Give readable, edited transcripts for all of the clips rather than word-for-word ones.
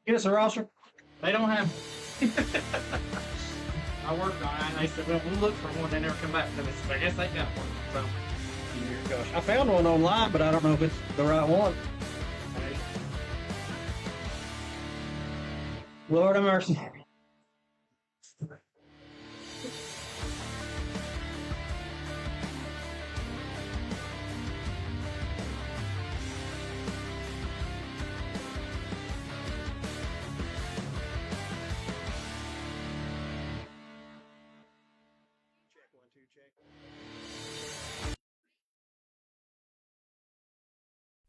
Get us a roster. They don't have. I worked on it, and they said, "Well, we'll look for one." They never come back to me. So I guess they got one. So, Gosh, I found one online, but I don't know if it's the right one. Lord have mercy.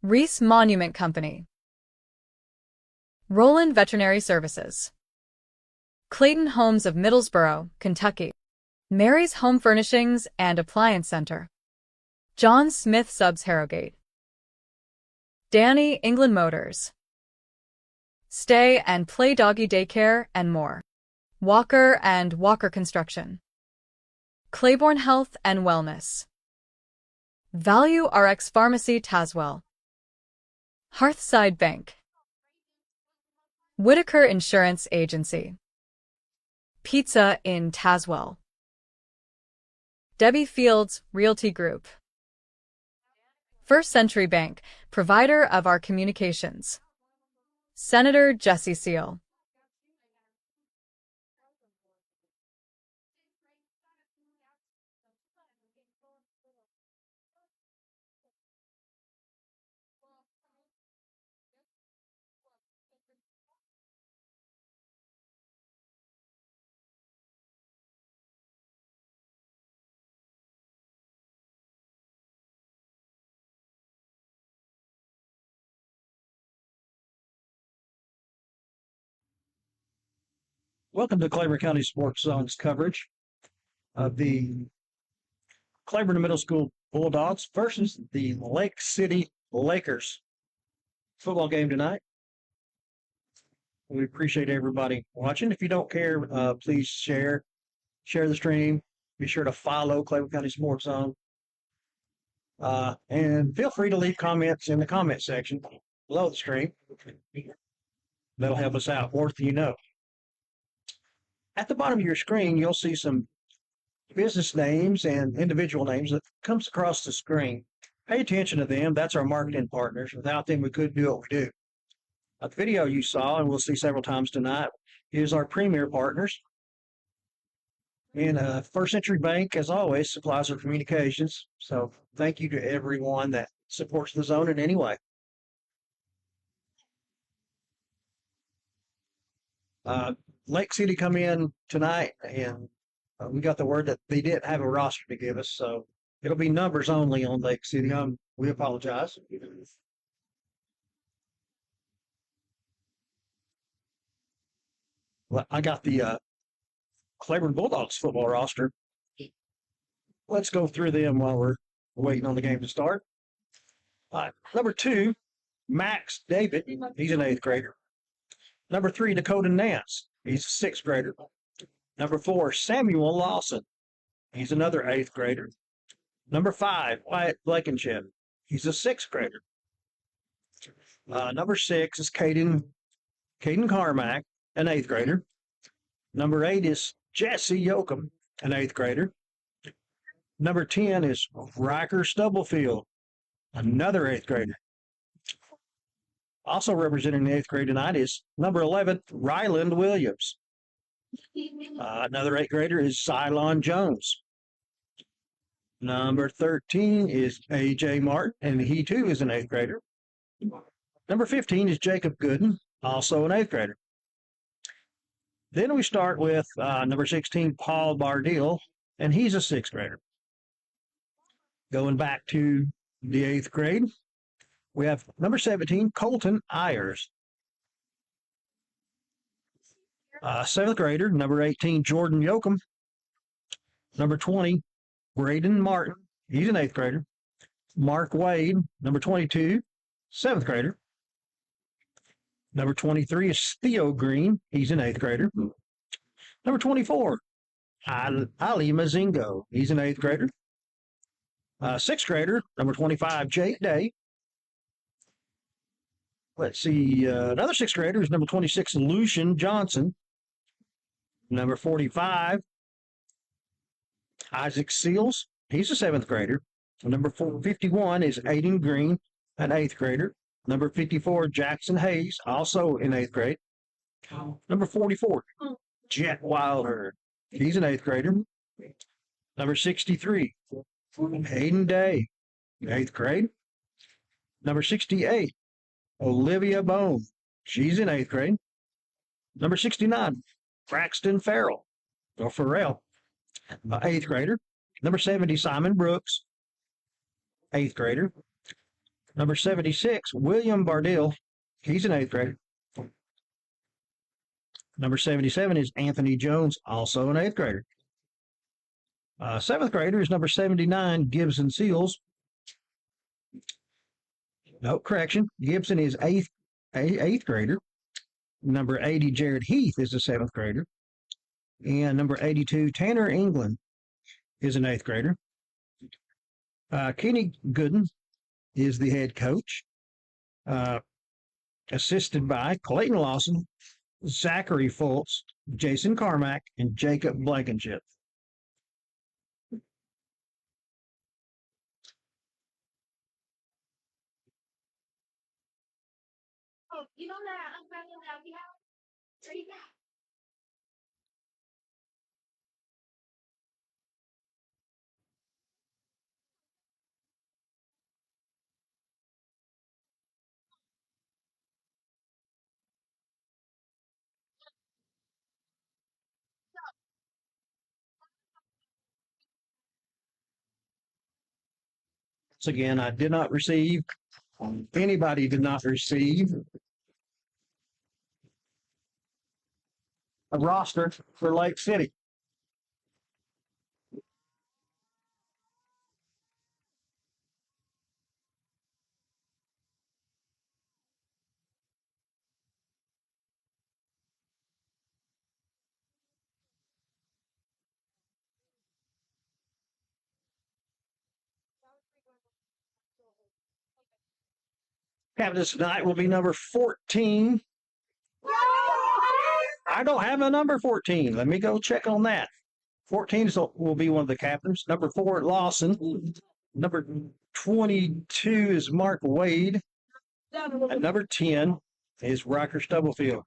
Reese Monument Company, Roland Veterinary Services, Clayton Homes of Middlesboro, Kentucky, Mary's Home Furnishings and Appliance Center, John Smith Subs Harrogate, Danny England Motors, Stay and Play Doggy Daycare and more, Walker and Walker Construction, Claiborne Health and Wellness, Value RX Pharmacy Tazewell, Hearthside Bank, Whitaker Insurance Agency, Pizza in Tazewell, Debbie Fields Realty Group, First Century Bank, provider of our communications, Senator Jesse Seal. Welcome to Claiborne County Sports Zone's coverage of the Claiborne Middle School Bulldogs versus the Lake City Lakers football game tonight. We appreciate everybody watching. If you don't care, please share the stream. Be sure to follow Claiborne County Sports Zone. And feel free to leave comments in the comment section below the stream. That'll help us out more than you know. At the bottom of your screen, you'll see some business names and individual names that comes across the screen. Pay attention to them. That's our marketing partners. Without them, we couldn't do what we do. The video you saw, and we'll see several times tonight, is our premier partners. And First Century Bank, as always, supplies our communications. So thank you to everyone that supports the zone in any way. Lake City come in tonight, and we got the word that they didn't have a roster to give us, so it'll be numbers only on Lake City. We apologize. Well, I got the Claiborne Bulldogs football roster. Let's go through them while we're waiting on the game to start. Number 2, Max David. He's an 8th grader. Number 3, Dakota Nance. He's a 6th grader. Number 4, Samuel Lawson. He's another 8th grader. Number 5, Wyatt Blankenship. He's a 6th grader. Number 6 is Caden Carmack, an 8th grader. Number 8 is Jesse Yoakum, an 8th grader. Number 10 is Riker Stubblefield, another 8th grader. Also representing the 8th grade tonight is number 11, Ryland Williams. Another 8th grader is Cylon Jones. Number 13 is A.J. Martin, and he too is an 8th grader. Number 15 is Jacob Gooden, also an 8th grader. Then we start with number 16, Paul Bardil, and he's a 6th grader. Going back to the 8th grade, we have number 17, Colton Ayers. 7th grader, number 18, Jordan Yoakum. Number 20, Braden Martin. He's an 8th grader. Mark Wade, number 22, 7th grader. Number 23 is Theo Green. He's an 8th grader. Number 24, Ali Mazingo. He's an 8th grader. 6th grader, number 25, Jake Day. Let's see. Another sixth grader is number 26, Lucian Johnson. Number 45, Isaac Seals. He's a seventh grader. Number 51 is Aiden Green, an eighth grader. Number 54, Jackson Hayes, also in eighth grade. Number 44, Jet Wilder. He's an eighth grader. Number 63, Hayden Day, eighth grade. Number 68, Olivia Bone. She's in eighth grade. Number 69, Braxton Farrell, or Farrell, eighth grader. Number 70, Simon Brooks, eighth grader. Number 76, William Bardill. He's an eighth grader. Number 77 is Anthony Jones, also an eighth grader. Seventh grader is number 79, Gibson Seals. No, correction. Gibson is eighth grader. Number 80, Jared Heath is a seventh grader. And number 82, Tanner England is an eighth grader. Kenny Gooden is the head coach, assisted by Clayton Lawson, Zachary Fultz, Jason Carmack, and Jacob Blankenship. Once again, I did not receive, anybody did not receive a roster for Lake City. Captains tonight will be number 14. I don't have a number 14. Let me go check on that. 14 will be one of the captains. Number 4, Lawson. Number 22 is Mark Wade. And number 10 is Rocker Stubblefield.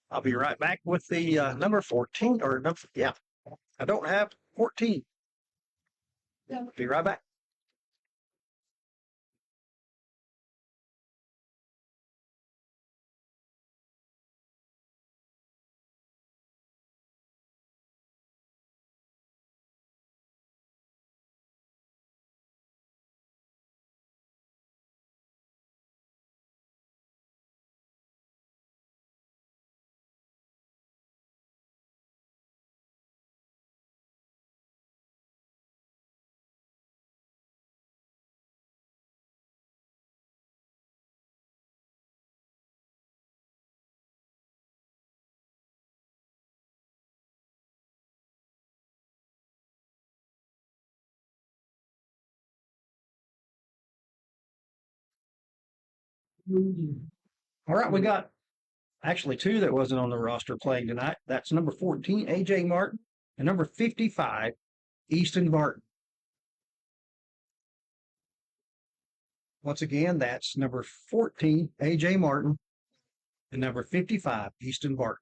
I'll be right back with the number 14, or number, yeah, I don't have 14. Be right back. All right, we got actually two that wasn't on the roster playing tonight. That's number 14, AJ Martin, and number 55, Easton Barton. Once again, that's number 14, AJ Martin, and number 55, Easton Barton.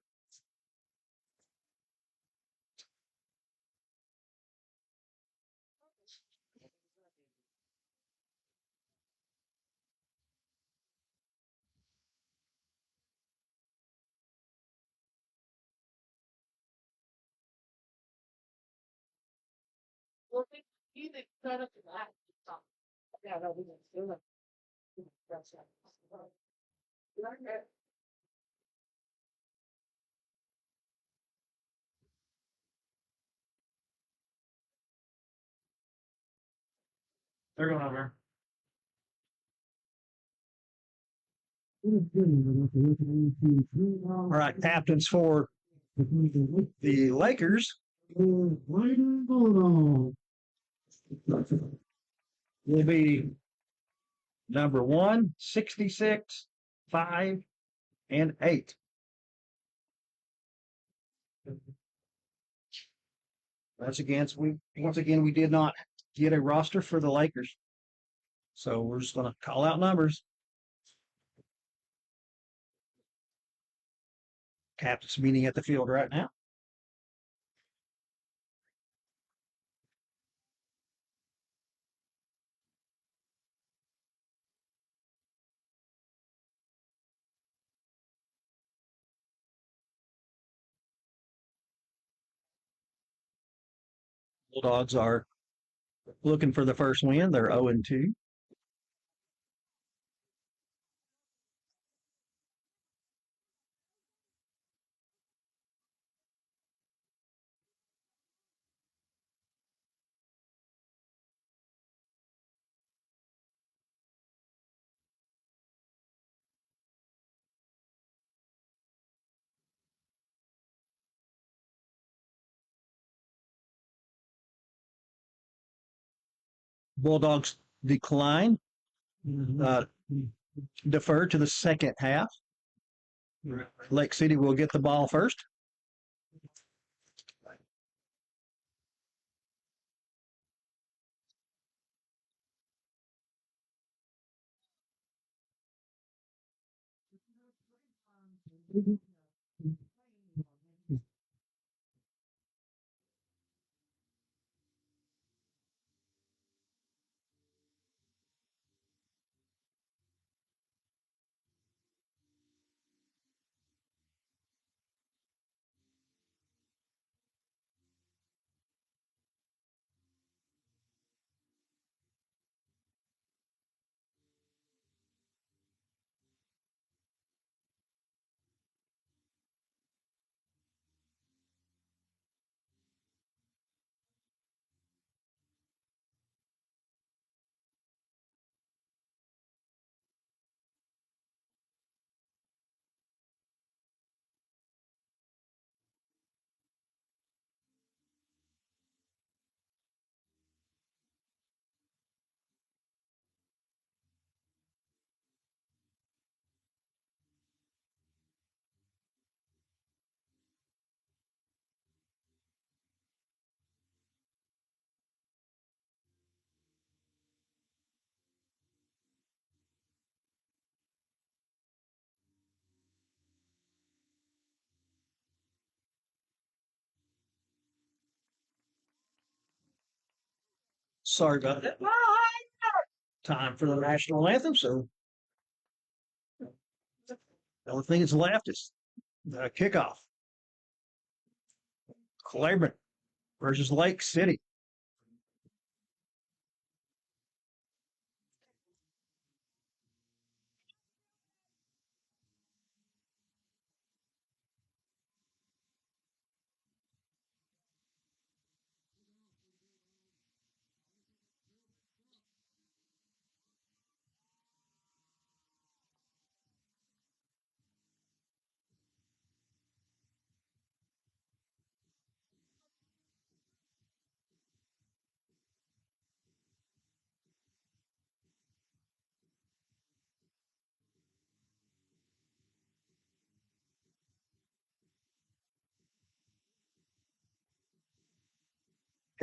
They're going over. All right, captains for the Lakers will be number 1, 66, 5, and 8. Once again, we did not get a roster for the Lakers. So we're just going to call out numbers. Captain's meeting at the field right now. Bulldogs are looking for the first win. They're 0-2. Bulldogs decline, uh, defer to the second half. Lake City will get the ball first. Sorry about that. Time for the national anthem. So the only thing that's left is the kickoff. Claiborne versus Lake City.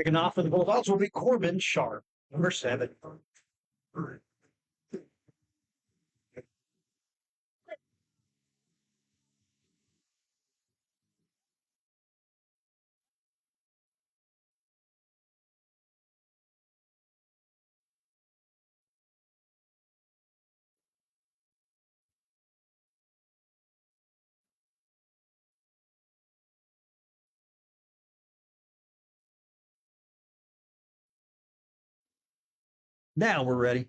Kicking off for the Bulldogs will be Corbin Sharp, number 7. Now we're ready.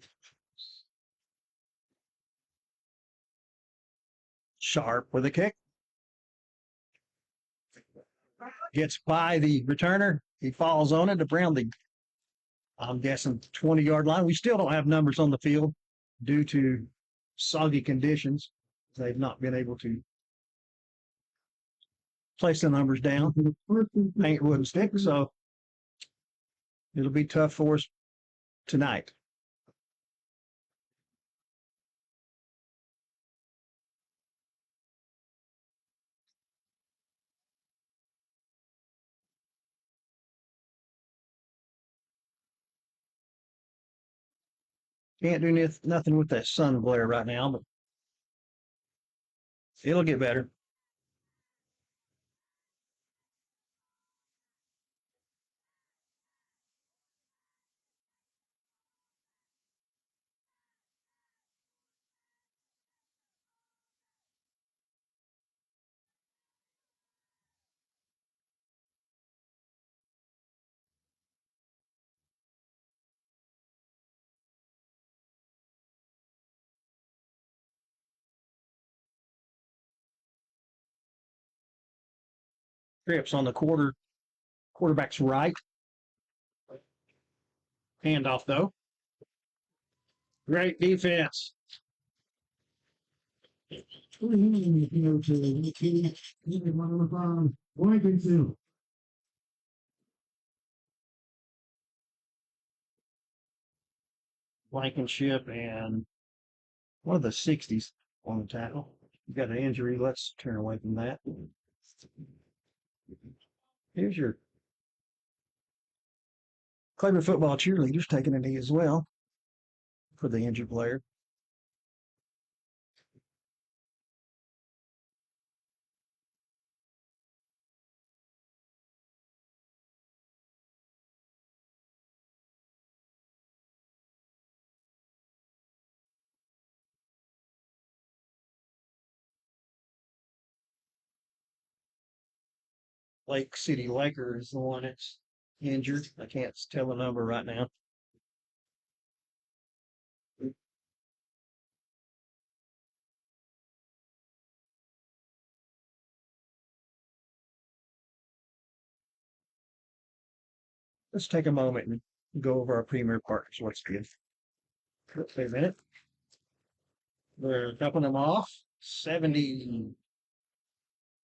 Sharp with a kick. Gets by the returner. He falls on it around the, I'm guessing, 20-yard line. We still don't have numbers on the field due to soggy conditions. They've not been able to place the numbers down. Paint wouldn't stick, so it'll be tough for us tonight. Can't do nothing with that sun glare right now, but it'll get better. Trips on the quarterback's right. Handoff though. Great defense. Blankenship and one of the 60s on the tackle. You got an injury. Let's turn away from that. Here's your Claiborne football cheerleaders taking a knee as well for the injured player. Lake City Laker is the one that's injured. I can't tell the number right now. Let's take a moment and go over our premier partners. What's good? Wait a minute. We're dumping them off. 70.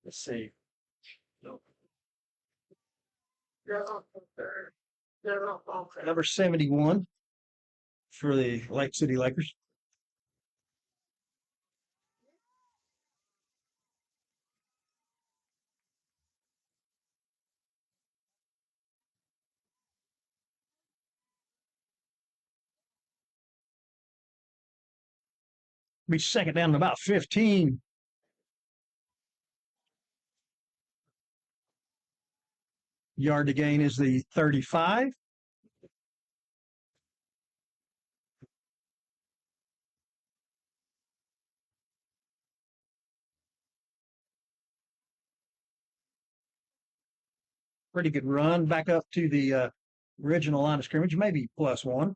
Let's see. Number 71 for the Lake City Lakers. Be second down to about 15. Yard to gain is the 35. Pretty good run back up to the original line of scrimmage, maybe +1.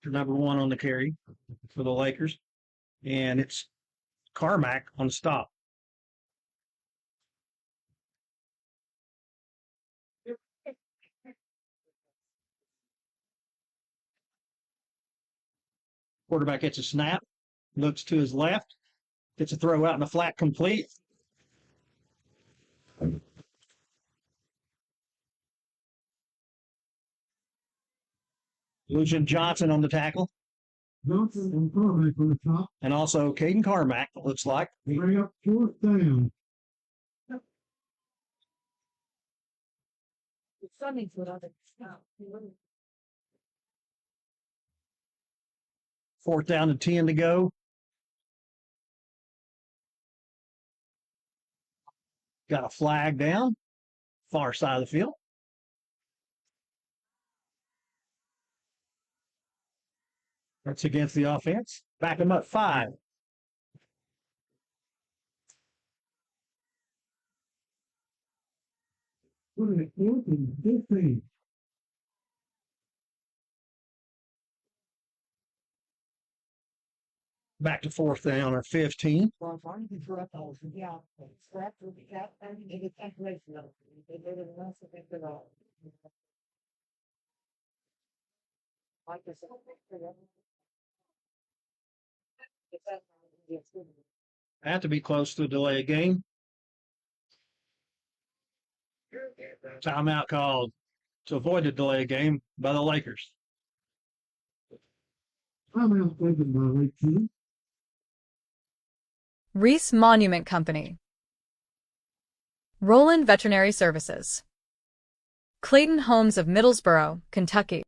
Number 1 on the carry for the Lakers, and it's Carmack on stop. Quarterback gets a snap, looks to his left, gets a throw out in a flat complete. Lucian Johnson on the tackle. Johnson and Carmack on the top. And also Caden Carmack, it looks like. Bring up 4th down. Fourth down and 10 to go. Got a flag down, far side of the field. That's against the offense. Back them up 5. Put it 4th and 15. Back to 4th down or 15. Have to be close to a delay of game. Timeout called to avoid the delay of game by the Lakers. Timeout taken by Lake City. Reese Monument Company, Roland Veterinary Services, Clayton Homes of Middlesboro, Kentucky,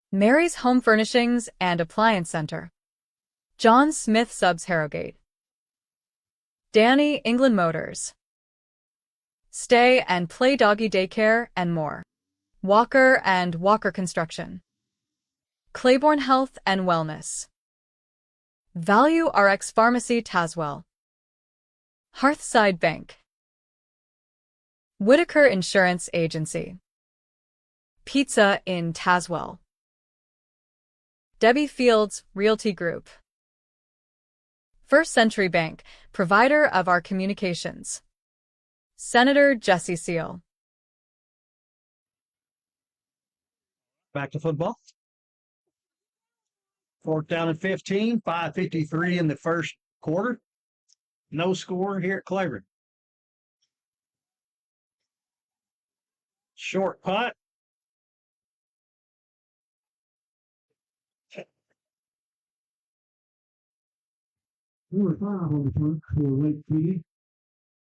Mary's Home Furnishings and Appliance Center, John Smith Subs Harrogate, Danny England Motors, Stay and Play Doggy Daycare and more, Walker and Walker Construction, Claiborne Health and Wellness, Value RX Pharmacy Tazewell, Hearthside Bank, Whitaker Insurance Agency, Pizza in Tazewell, Debbie Fields Realty Group, First Century Bank, provider of our communications, Senator Jesse Seal. Back to football. 4th down and 15, 5:53 in the first quarter. No score here at Claiborne. Short punt. Number 5 on the front for Lake City.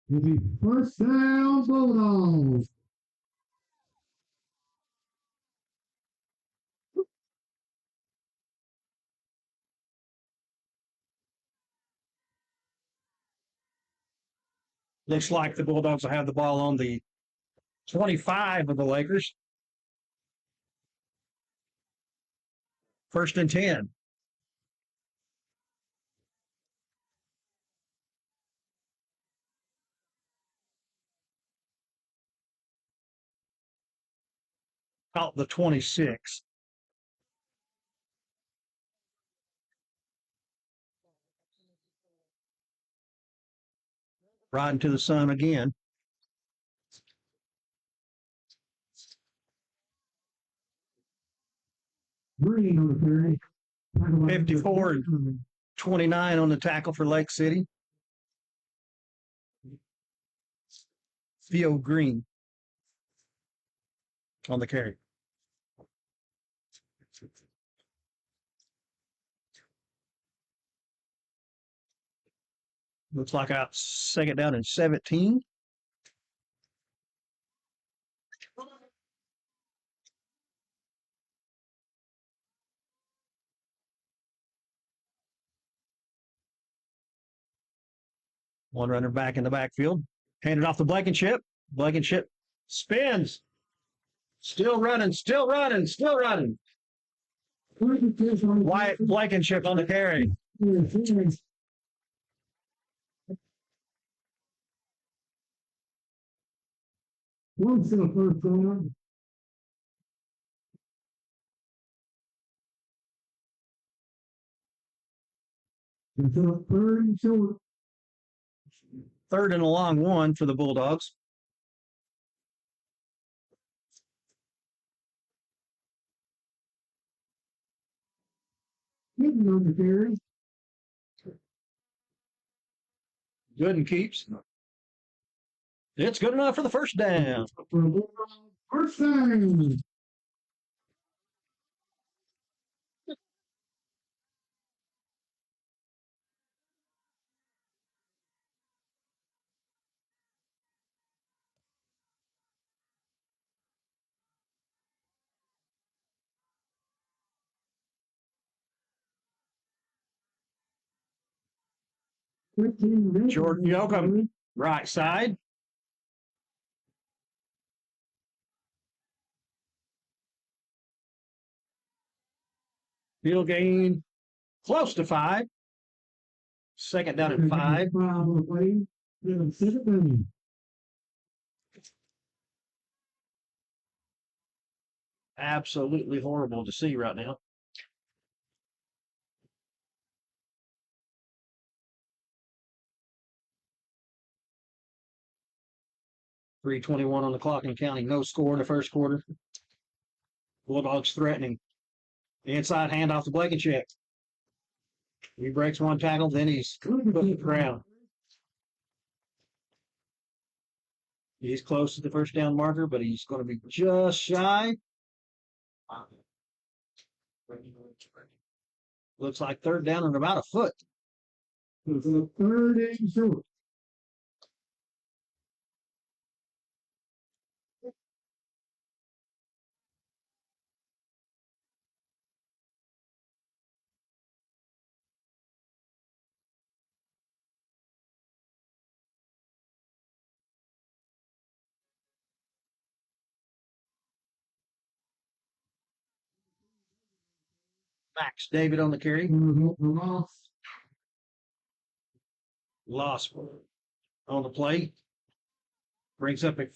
Will be first down Bulldogs. Looks like the Bulldogs will have the ball on the 25 of the Lakers. 1st and 10. Out the 26. Riding to the sun again. Green on the carry. 54 and 29 on the tackle for Lake City. Theo Green on the carry. Looks like out 2nd down and 17. One runner back in the backfield. Handed off to Blankenship. Blankenship spins. Still running, still running, still running. Wyatt Blankenship on the carry. One still first down. Until 3rd and short. 3rd and a long one for the Bulldogs. Hitting on the carry. Good and keeps. It's good enough for the first down. For a Bulldog first down. Jordan Yoakum, right side. Field gain close to 5. 2nd down and 5. Absolutely horrible to see right now. .321 on the clock and counting. No score in the first quarter. Bulldogs threatening. The inside handoff to Blankenship. He breaks one tackle, then he's put the ground. He's close to the first down marker, but he's going to be just shy. Looks like 3rd down and about a foot. It's a third and short. Max David on the carry. Loss. Loss on the play. Brings up a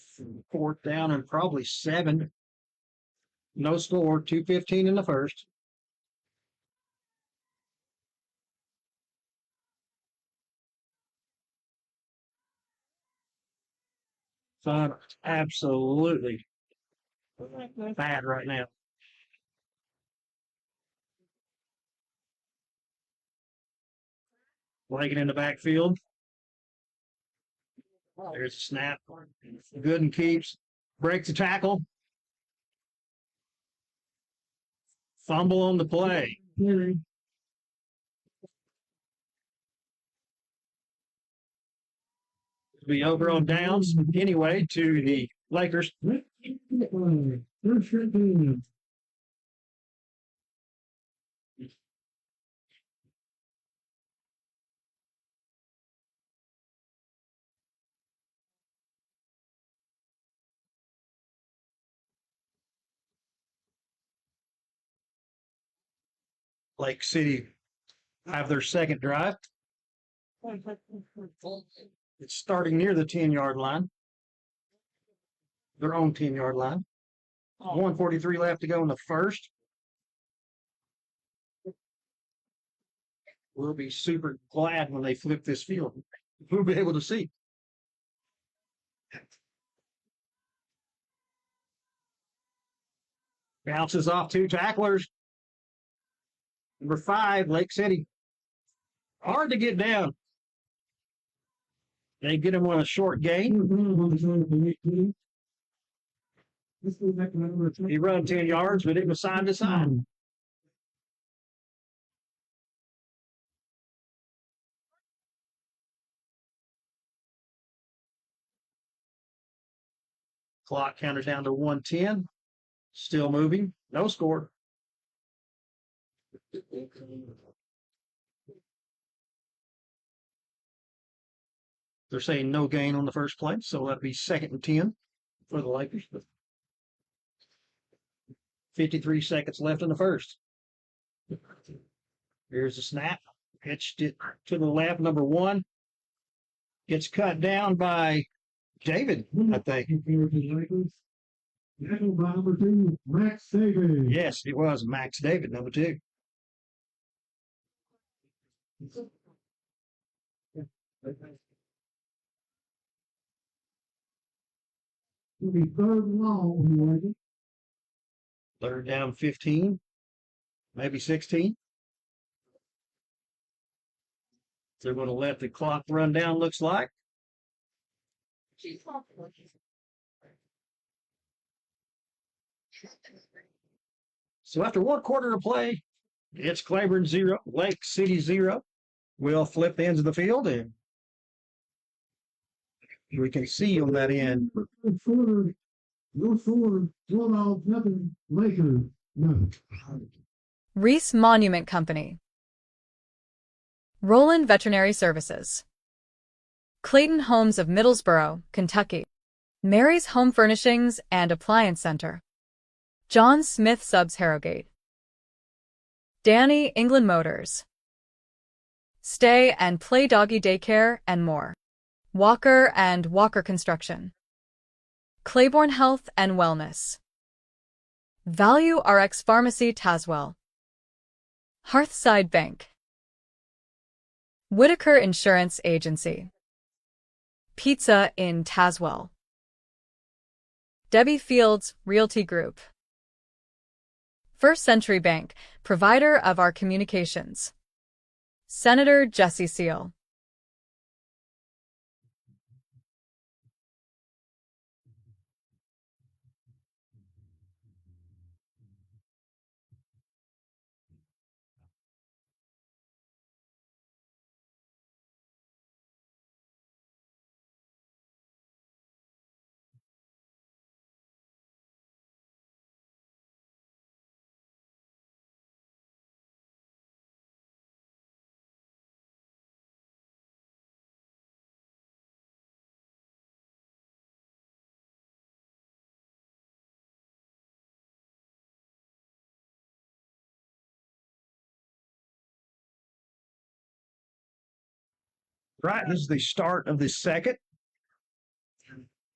fourth down and probably 7. No score, 2:15 in the first. So absolutely bad right now. Blanket in the backfield. There's a snap. Good and keeps. Breaks the tackle. Fumble on the play. Carry. Be over on downs anyway to the Lakers. First down. Lake City have their second drive. It's starting near the 10-yard line. Their own 10-yard line. 1:43 left to go in the first. We'll be super glad when they flip this field. We'll be able to see. Bounces off 2 tacklers. Number 5, Lake City. Hard to get down. They get him on a short gain. He run 10 yards, but it was side to side. Clock counted down to 1:10. Still moving. No score. They're saying no gain on the first play, so that'd be 2nd and 10 for the Lakers. 53 seconds left in the first. Here's the snap. Pitched it to the left. Number 1 gets cut down by David, I think. Number 2, Max Davis. Yes, it was Max David, number 2. It'll be third and long. Third down 15, maybe 16. They're going to let the clock run down, looks like. So after 1 quarter of play, it's Claiborne 0, Lake City 0. We'll flip the ends of the field, and we can see on that end. No score. Bulldogs nothing. Lakers nothing. Reese Monument Company, Roland Veterinary Services, Clayton Homes of Middlesboro, Kentucky, Mary's Home Furnishings and Appliance Center, John Smith Subs Harrogate, Danny England Motors, Stay and Play Doggy Daycare and more, Walker and Walker Construction, Claiborne Health and Wellness, Value RX Pharmacy Tazewell, Hearthside Bank, Whitaker Insurance Agency, Pizza in Tazewell, Debbie Fields Realty Group, First Century Bank, provider of our communications, Senator Jesse Seal. Right, this is the start of the second.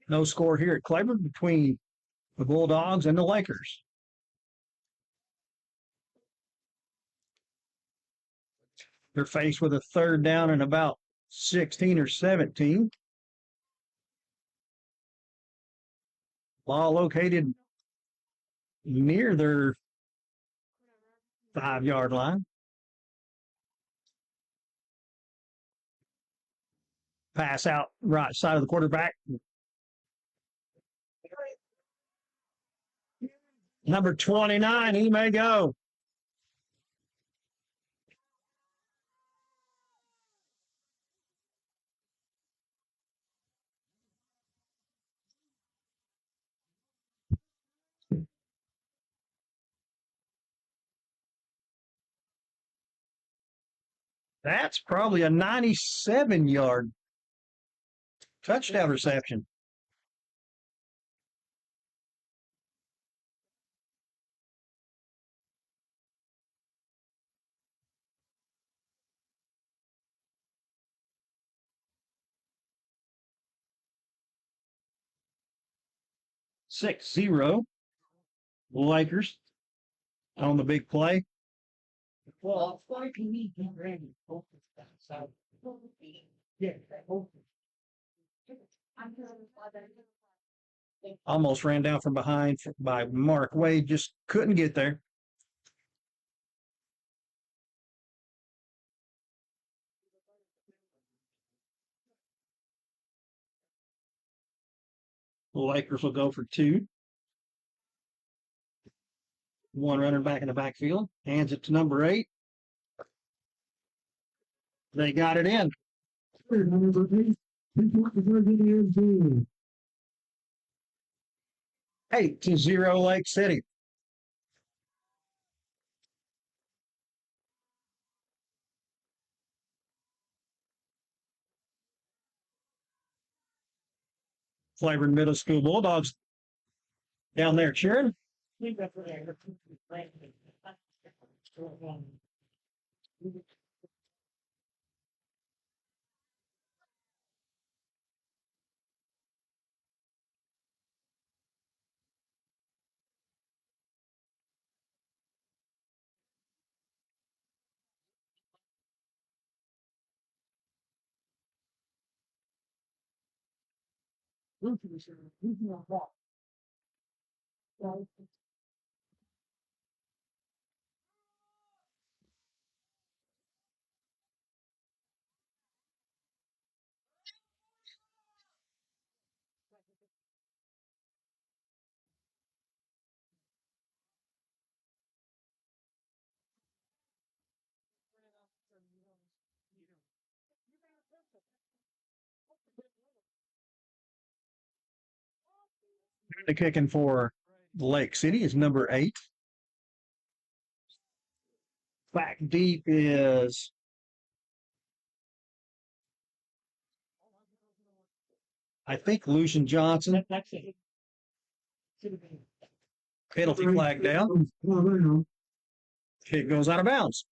No score here at Claiborne between the Bulldogs and the Lakers. They're faced with a third down and about 16 or 17. Ball located near their 5-yard line. Pass out right side of the quarterback. Number 29, he may go. That's probably a 97-yard touchdown reception. Six zero. Lakers on the big play. Well, it's like you need to ready. So, yeah. Almost ran down from behind by Mark Wade, just couldn't get there. The Lakers will go for two. One running back in the backfield, hands it to number 8. They got it in. Number 8, Virginia is due. 8-0 Lake City. Claiborne Middle School Bulldogs down there cheering. The kicking for Lake City is number 8. Back deep is I think Lucian Johnson. That's it. Penalty flag down. Kick goes out of bounds.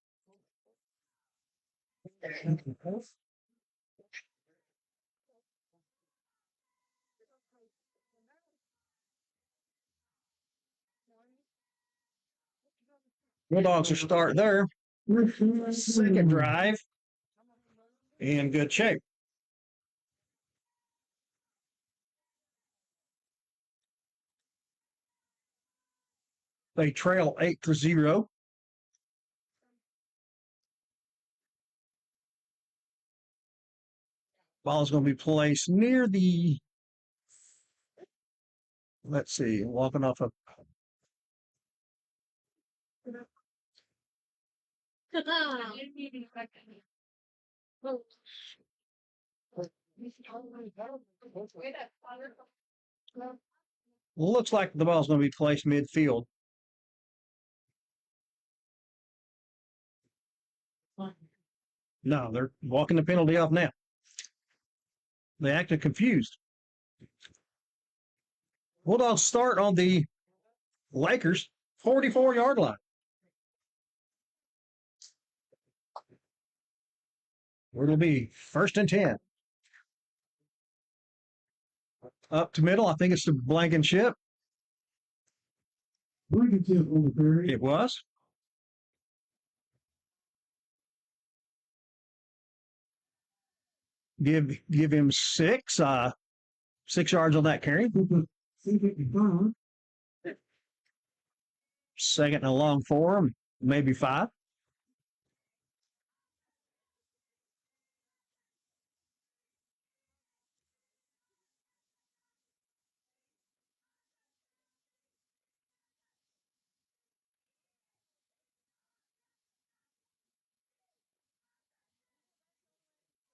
Bulldogs will start their second drive in good shape. They trail 8-0. Ball is going to be placed near the, let's see, walking off a looks like the ball's going to be placed midfield. No, they're walking the penalty off now. They acted confused. Bulldogs start on the Lakers 44-yard line. It'll be 1st and 10. Up to middle. I think it's the Blankenship. Blankenship on the carry. It was. Give him 6. 6 yards on that carry. 655. 2nd and a long for him, maybe 5.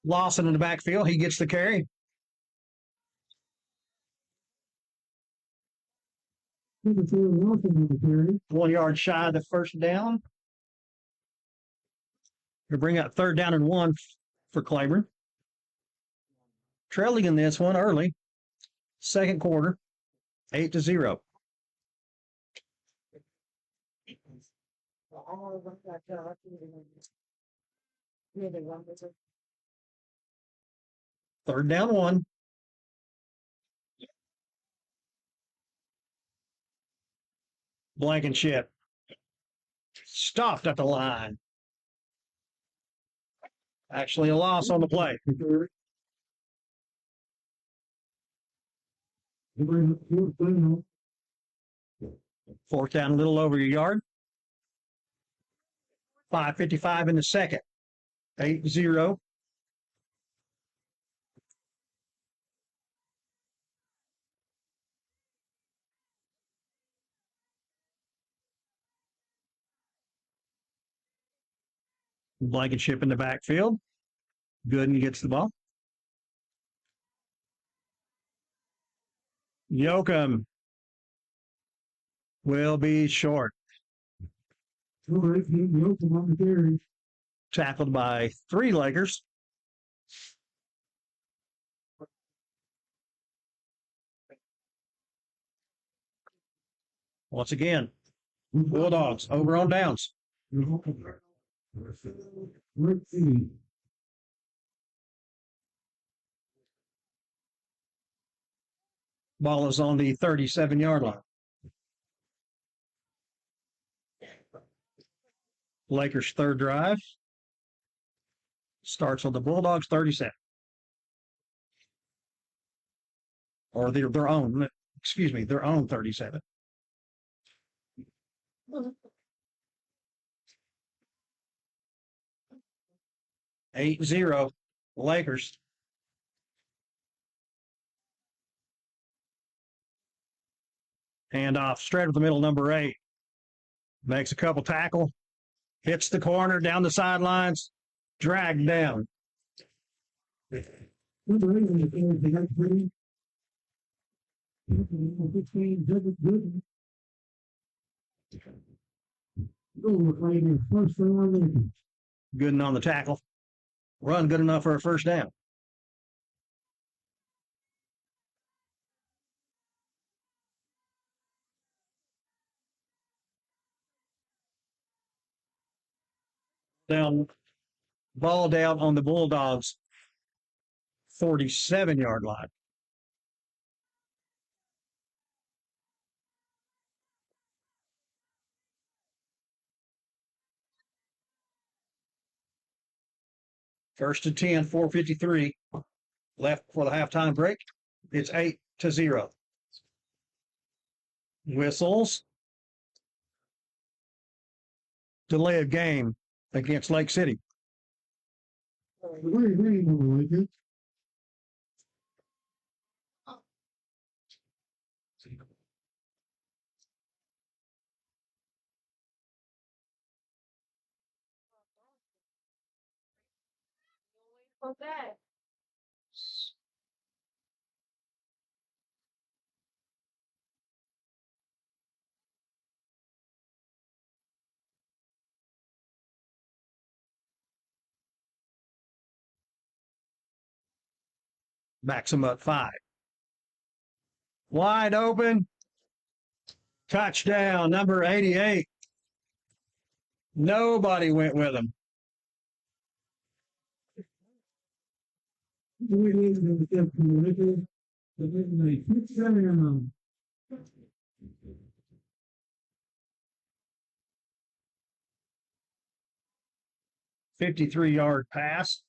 Lawson in the backfield. He gets the carry. Wilson on the carry. 1 yard shy of the 1st down. To bring up 3rd down and 1 for Claiborne. Trailing in this one early. 2nd quarter. 8-0. Third down 1. Blankenship. Stopped at the line. Actually, a loss on the play. Fourth down, a little over your yard. 5:55 in the 2nd. 8-0. Blankenship in the backfield. Gooden gets the ball. Yoakum will be short. Tackled by 3 Lakers. Once again, Bulldogs over on downs. Ball is on the 37-yard line. Lakers' 3rd drive starts on the Bulldogs' 37. Or their own 37. Eight 0 Lakers. Hand off straight up the middle, number 8. Makes a couple tackle. Hits the corner, down the sidelines. Dragged down. Number 8 on the carry. They got 3. 15, good. Go Claiborne, 1st down, Lakers. Gooden on the tackle. Run good enough for a 1st down. Ball down on the Bulldogs' 47-yard line. First and 10, 4:53 left for the halftime break. It's 8-0. Whistles. Delay of game against Lake City. Okay. Backs them up 5. Wide open. Touchdown, number 88. Nobody went with him. Touchdown. 53-yard pass.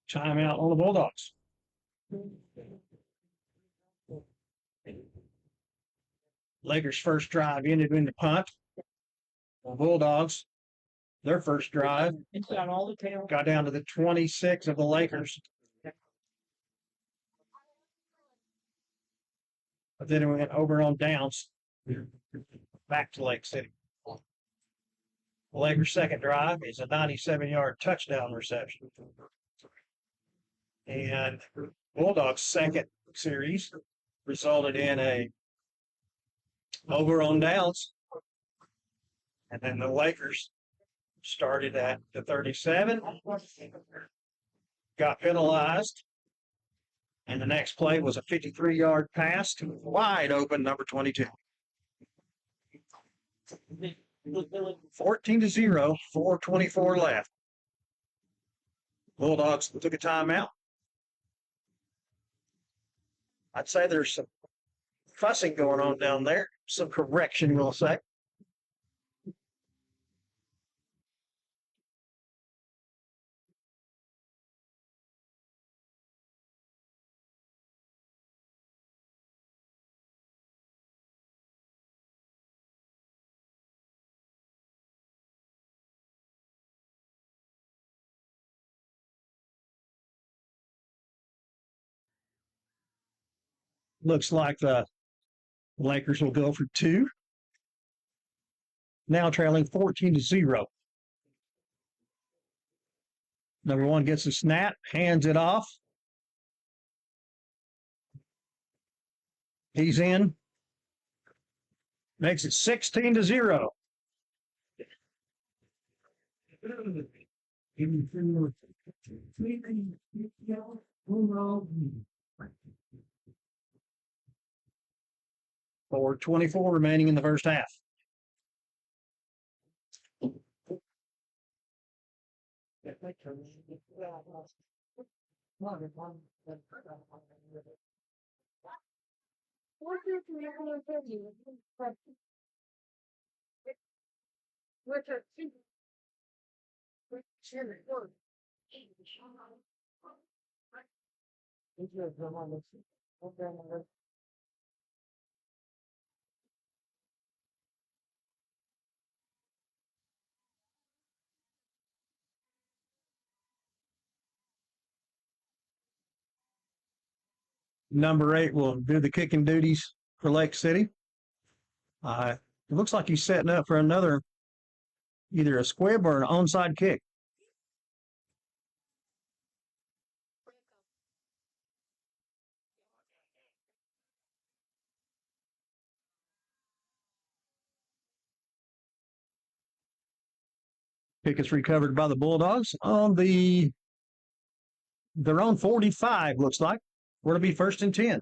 Timeout on the Bulldogs. Lakers' first drive ended in the punt. The Bulldogs, their first drive, It's got all the tail. got down to the 26 of the Lakers. But then it went over on downs back to Lake City. The Lakers' second drive is a 97-yard touchdown reception. And Bulldogs' second series resulted in a over on downs. And then the Lakers started at the 37, got penalized, and the next play was a 53-yard pass to wide open number 22. 14-0, 4:24 left. Bulldogs took a timeout. I'd say there's some fussing going on down there, some correction, we'll say. Looks like the Lakers will go for two. Now trailing 14-0. Number one gets the snap, hands it off. He's in. Makes it 16-0. For 24 remaining in the first half. Number 8 will do the kicking duties for Lake City. It looks like he's setting up for another, either a squib or an onside kick. Kick is recovered by the Bulldogs on their own 45, looks like. We're to be first and 10.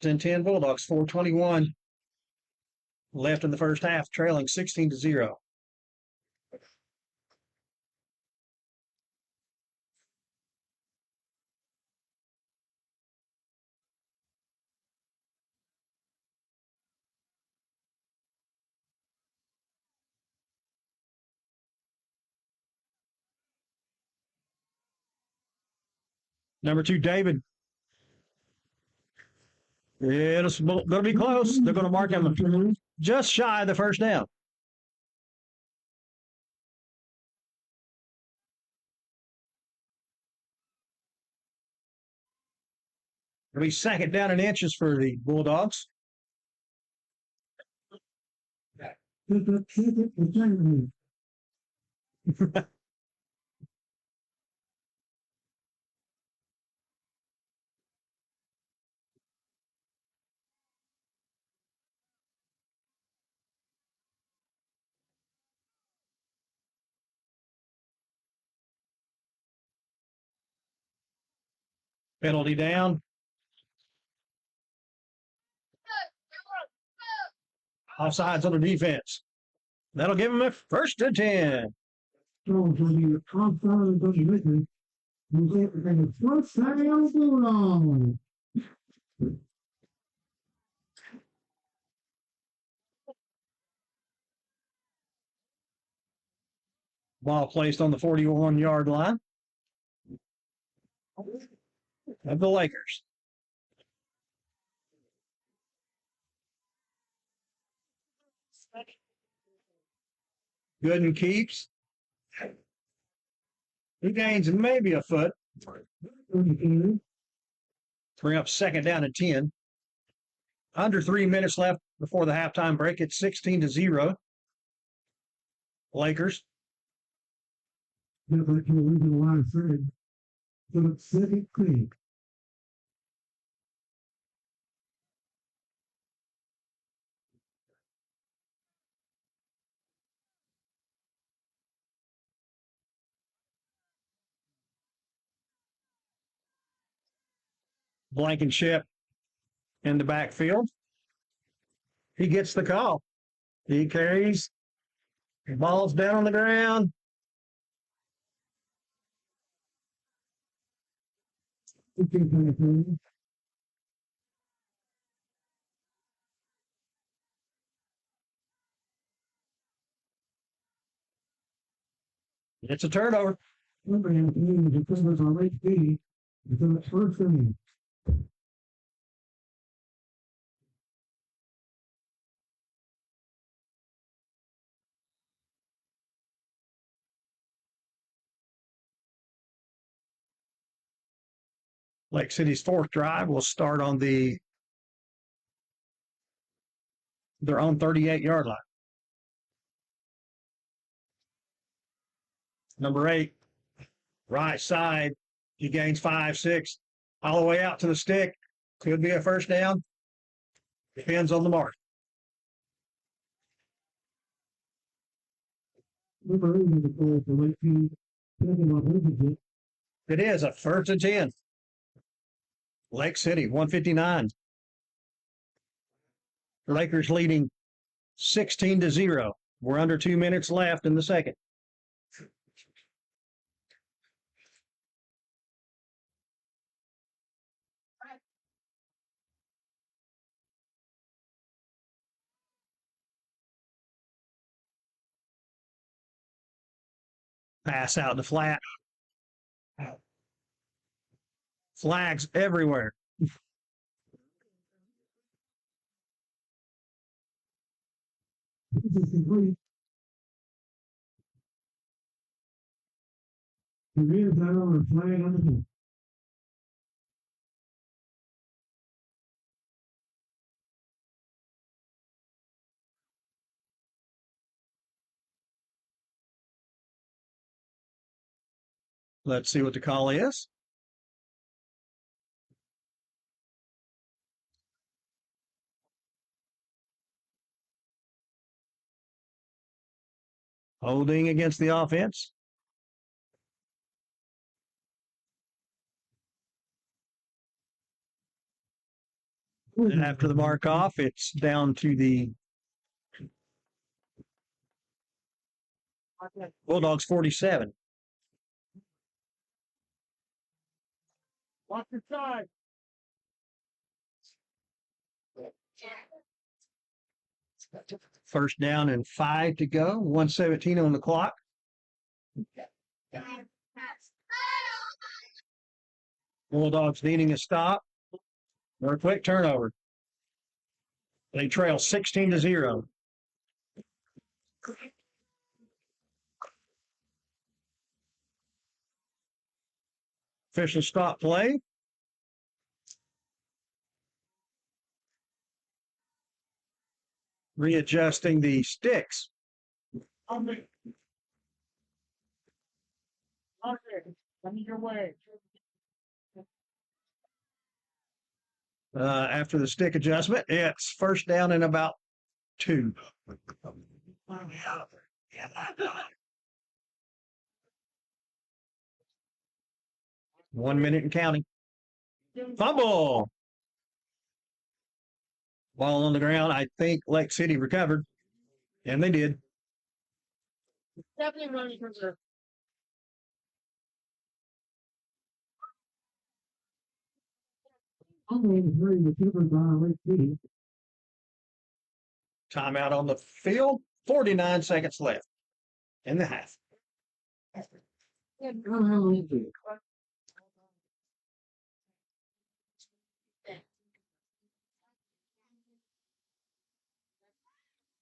First and 10 Bulldogs, 4:21 left in the first half, trailing 16-0. Number 2, David. It's going to be close. They're going to mark him just shy of the first down. It'll be second down in inches for the Bulldogs. Pick up ticket and change. Penalty down. Offsides on the defense. That'll give him a 1st and 10. So when you outside of the victory, you get a first down Bulldog. Ball placed on the 41-yard line of the Lakers. Gooden keeps. He gains maybe a foot. Bring up 2nd down and 10. Under 3 minutes left before the halftime break. It's 16-0. Lakers. Just like you were losing a lot of thread. So it's second clean. Blankenship in the backfield. He gets the call. He carries. The ball's down on the ground. It's a turnover. The customers are late fee. Until it's first inning. Lake City's 4th drive will start on their own 38-yard line. Number 8, right side. He gains 5, 6, all the way out to the stick. Could be a 1st down. Depends on the mark. Number 8 is the goal for late fee. It is a 1st and 10. Lake City, 159. Lakers leading 16-0. We're under 2 minutes left in the second. Pass out the flat. Flags everywhere. This is complete. The rear title or flag on the field. Let's see what the call is. Holding against the offense. And after the mark off, it's down to the Bulldogs 47. Watch your side. First down and 5 to go. 1:17 on the clock. Bulldogs needing a stop or a quick turnover. They trail 16-0. Official stop play. Readjusting the sticks. Under, under your way. After the stick adjustment, it's first down and about 2. 1 minute and counting. Fumble. Ball on the ground. I think Lake City recovered, and they did. Definitely running for the. Fumble free recovered by Lake City. Timeout on the field. 49 seconds left in the half.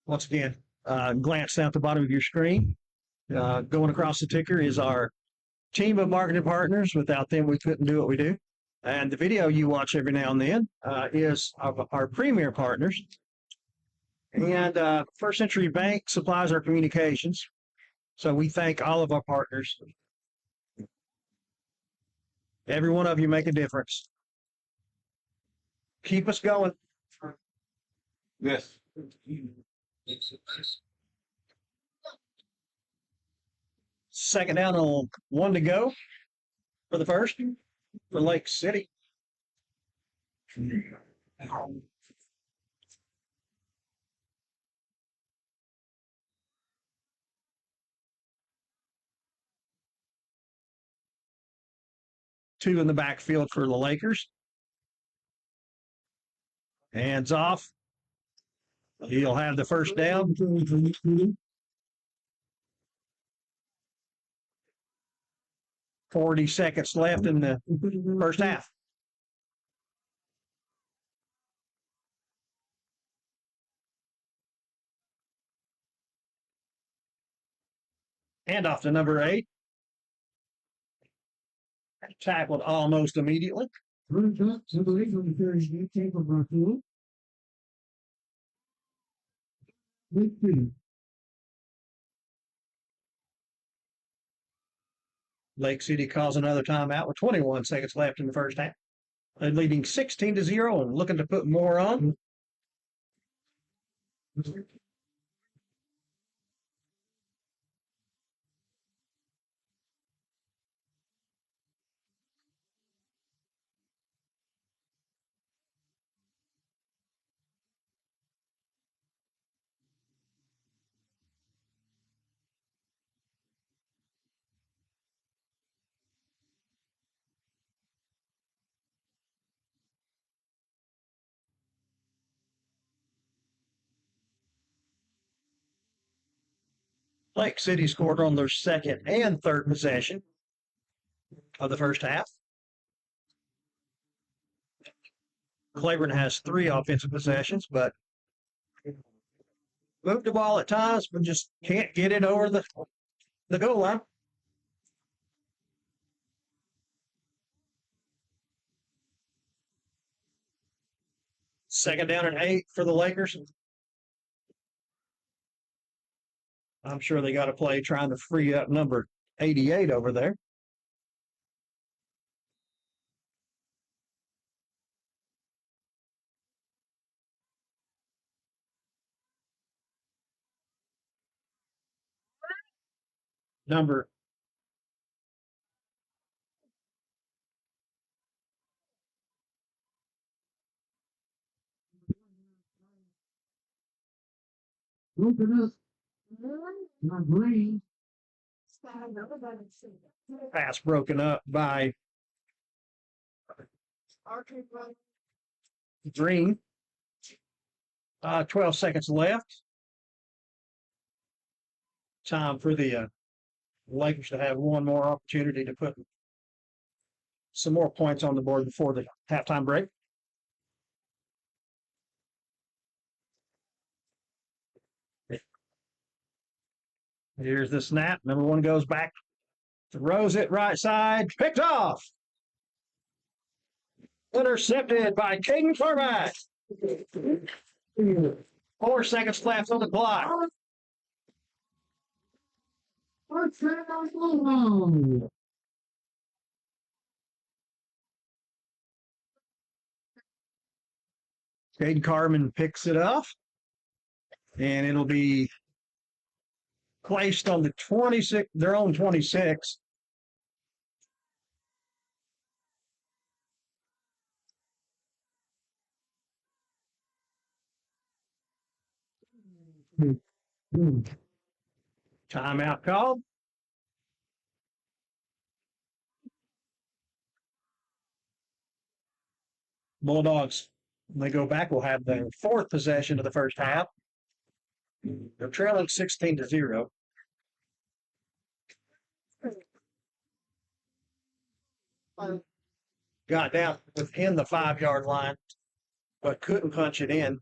Once again, glance down at the bottom of your screen. Going across the ticker is our team of marketing partners. Without them, we couldn't do what we do. And the video you watch every now and then is our premier partners. And First Century Bank supplies our communications. So we thank all of our partners. Every one of you make a difference. Keep us going. Yes. Second down on 1 to go for the first for Lake City. Two in the backfield for the Lakers. Hands off. He'll have the first down. 40 seconds left in the first half. Hand off to number 8. Tackled almost immediately. Lake City calls another timeout with 21 seconds left in the first half. They're leading 16-0 and looking to put more on. Lake City scored on their second and third possession of the first half. Claiborne has 3 offensive possessions, but moved the ball at times, but just can't get it over the goal line. Second down and 8 for the Lakers. I'm sure they got to play trying to free up number 88 over there. Number pass broken up by Green. 12 seconds left. Time for the Lakers to have one more opportunity to put some more points on the board before the halftime break. Here's the snap. Number 1 goes back, throws it right side, picked off. Intercepted by Caden Carmack. 4 seconds left on the clock. First down, Bulldogs. Caden Carmen picks it up, and it'll be placed on the 26, their own 26. Timeout called. Bulldogs, when they go back, will have their 4th possession of the first half. They're trailing 16-0. Got down within the 5-yard line, but couldn't punch it in.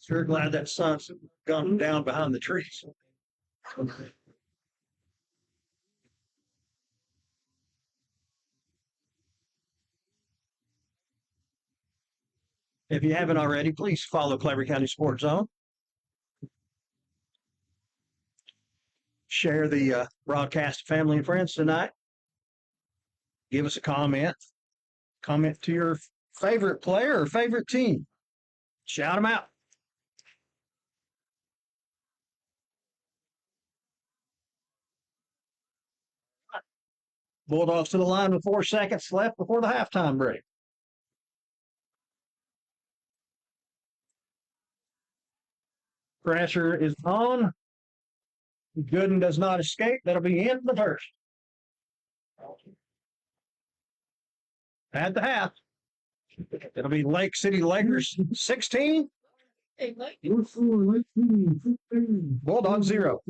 Sure glad that sun's gone down behind the trees. If you haven't already, please follow Claiborne County Sports Zone. Share the broadcast to family and friends tonight. Give us a comment. Comment to your favorite player or favorite team. Shout them out. Bulldogs to the line with 4 seconds left before the halftime break. Pressure is on. Gooden does not escape. That'll be in the first. At the half. It'll be Lake City Lakers 16. Your score, Lake City, 16. Bulldogs 0.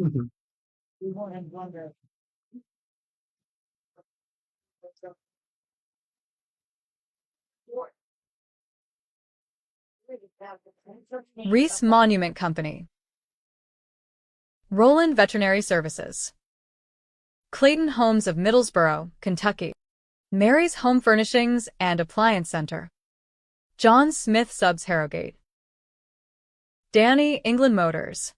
Reese Monument Company, Roland Veterinary Services, Clayton Homes of Middlesboro, Kentucky, Mary's Home Furnishings and Appliance Center, John Smith Subs Harrogate, Danny England Motors,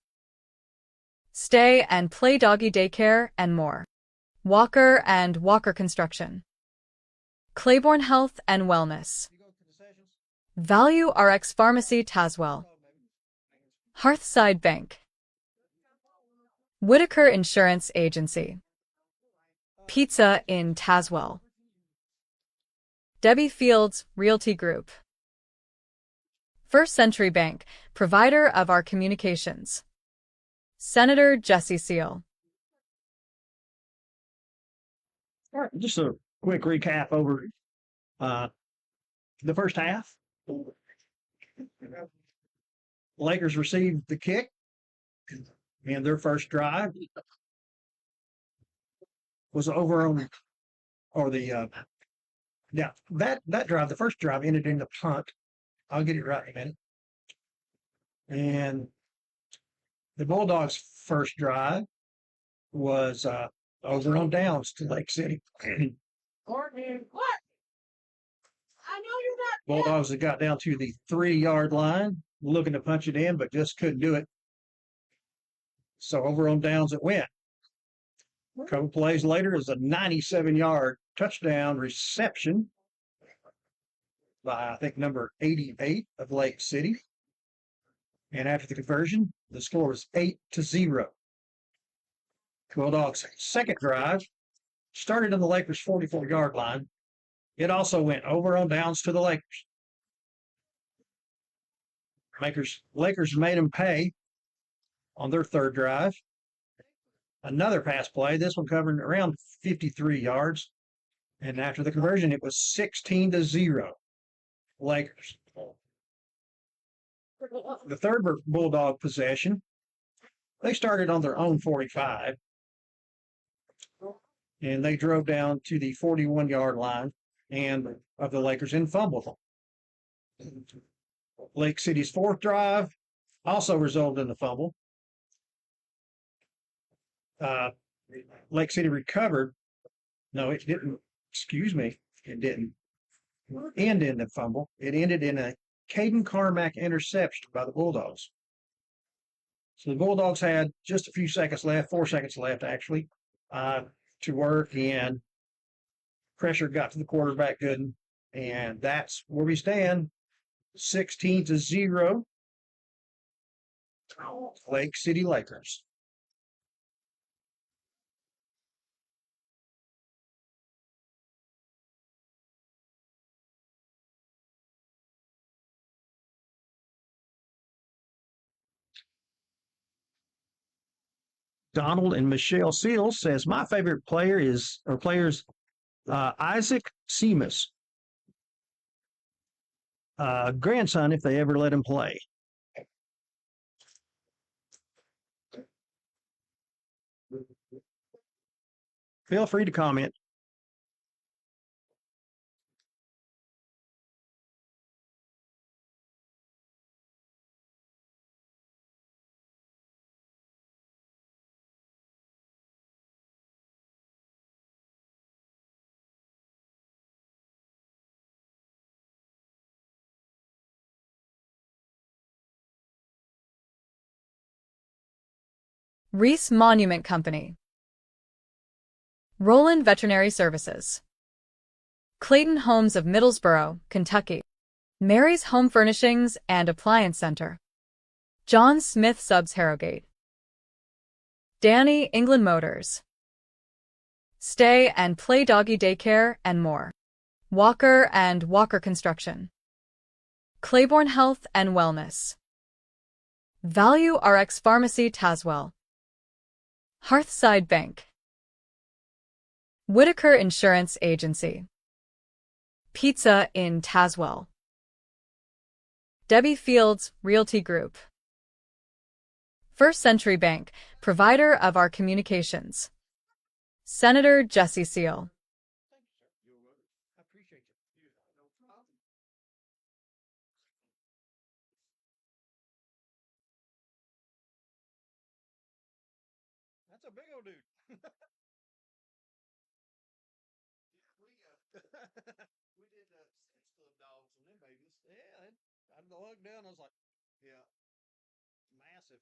Stay and Play Doggy Daycare and more, Walker and Walker Construction, Claiborne Health and Wellness, Value RX Pharmacy Tazewell, Hearthside Bank, Whitaker Insurance Agency, Pizza in Tazewell, Debbie Fields Realty Group, First Century Bank, provider of our communications, Senator Jesse Seal. All right, just a quick recap over the first half. Lakers received the kick and their first drive was over on, or the that drive, the first drive ended in the punt. I'll get it right in a minute. And the Bulldogs' first drive was over on downs to Lake City. Courtney, what? I know you're not. Bulldogs had got down to the 3-yard line, looking to punch it in, but just couldn't do it. So over on downs it went. A couple plays later is a 97-yard touchdown reception by, I think, number 88 of Lake City. And after the conversion, the score was 8-0. Bulldogs' second drive started on the Lakers' 44-yard line. It also went over on downs to the Lakers. Lakers made them pay on their third drive. Another pass play, this one covering around 53 yards. And after the conversion, it was 16-0. Lakers. The third Bulldog possession, they started on their own 45. And they drove down to the 41-yard line and of the Lakers and fumbled them. Lake City's fourth drive also resulted in a fumble. Lake City recovered. No, it didn't. Excuse me. It didn't end in a fumble. It ended in a Caden Carmack interception by the Bulldogs. So the Bulldogs had just a few seconds left, 4 seconds left actually, to work, and pressure got to the quarterback good. And that's where we stand, 16-0, Lake City Lakers. Donald and Michelle Seals says my favorite player is or players Isaac Seamus, grandson if they ever let him play. Feel free to comment. Reese Monument Company, Roland Veterinary Services, Clayton Homes of Middlesboro, Kentucky, Mary's Home Furnishings and Appliance Center, John Smith Subs Harrogate, Danny England Motors, Stay and Play Doggy Daycare and more, Walker and Walker Construction, Claiborne Health and Wellness, Value RX Pharmacy Tazewell, Hearthside Bank, Whitaker Insurance Agency, Pizza in Tazewell, Debbie Fields Realty Group, First Century Bank, provider of our communications, Senator Jesse Seal. I appreciate you. No problem. That's a big old dude. We did Sex Club dogs and them babies. Yeah, I looked down. I was like, yeah, massive.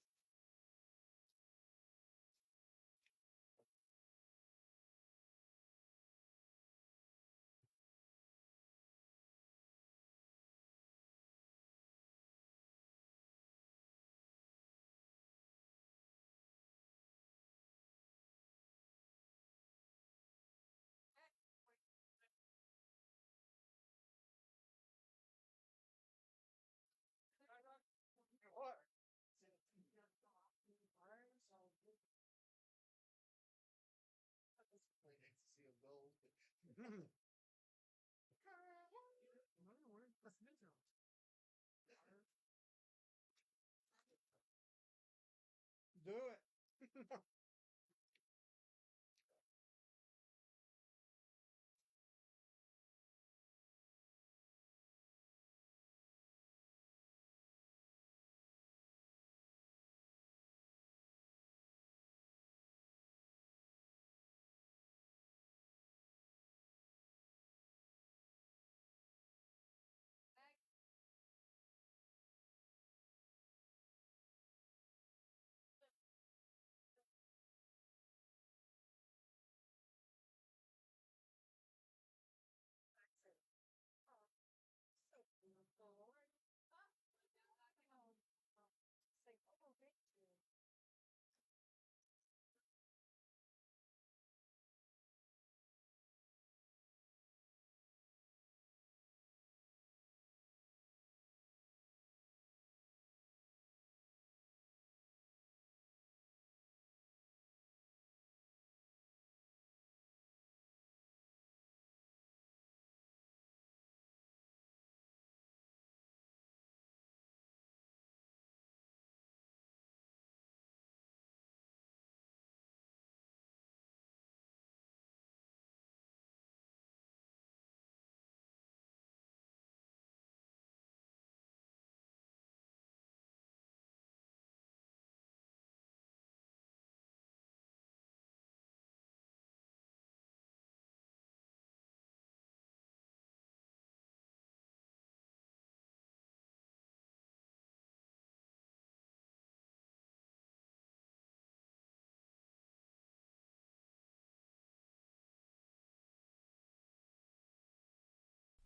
What? Do it.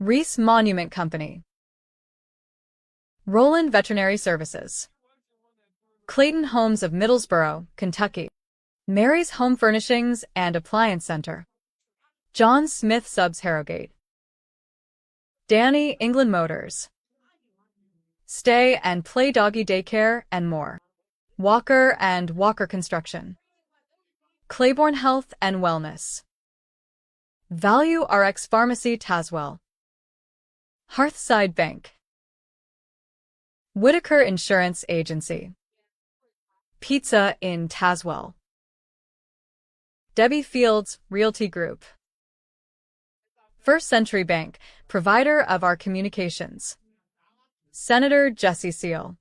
Reese Monument Company, Roland Veterinary Services, Clayton Homes of Middlesboro, Kentucky, Mary's Home Furnishings and Appliance Center, John Smith Subs Harrogate, Danny England Motors, Stay and Play Doggy Daycare and more, Walker and Walker Construction, Claiborne Health and Wellness, Value RX Pharmacy Tazewell, Hearthside Bank, Whitaker Insurance Agency, Pizza in Tazewell, Debbie Fields Realty Group, First Century Bank, provider of our communications, Senator Jesse Seal.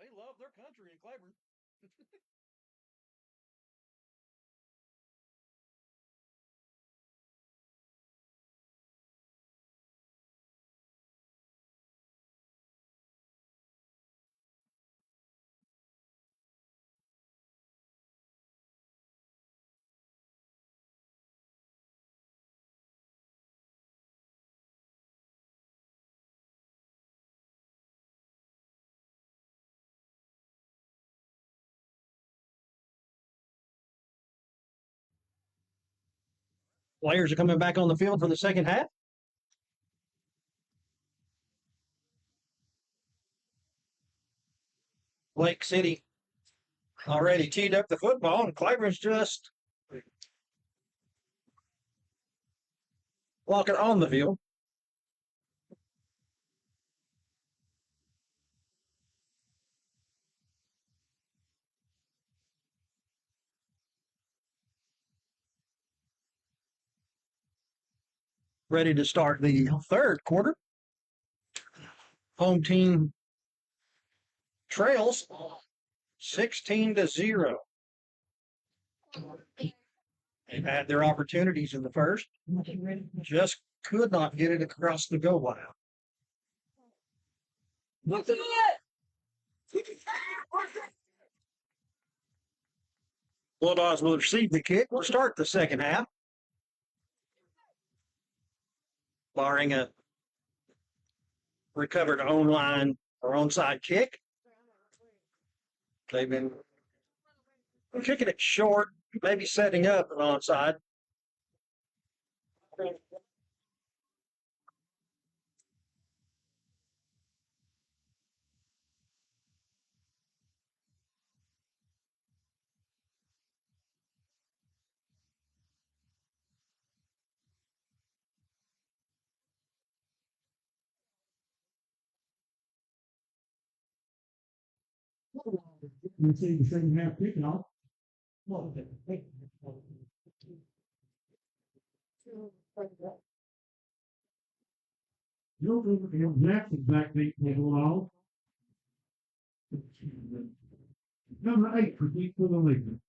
They love their country in Claiborne. Players are coming back on the field for the second half. Lake City already teed up the football, and Claiborne's just walking on the field. Ready to start the third quarter. Home team trails 16-0. They've had their opportunities in the first, just could not get it across the goal line. Bulldogs will receive the kick. We'll start the second half. Barring a recovered online or onside kick. They've been kicking it short, maybe setting up an onside. You see the second half kickoff. You'll have Jackson back deep for a while. Number 8 for deep for the league.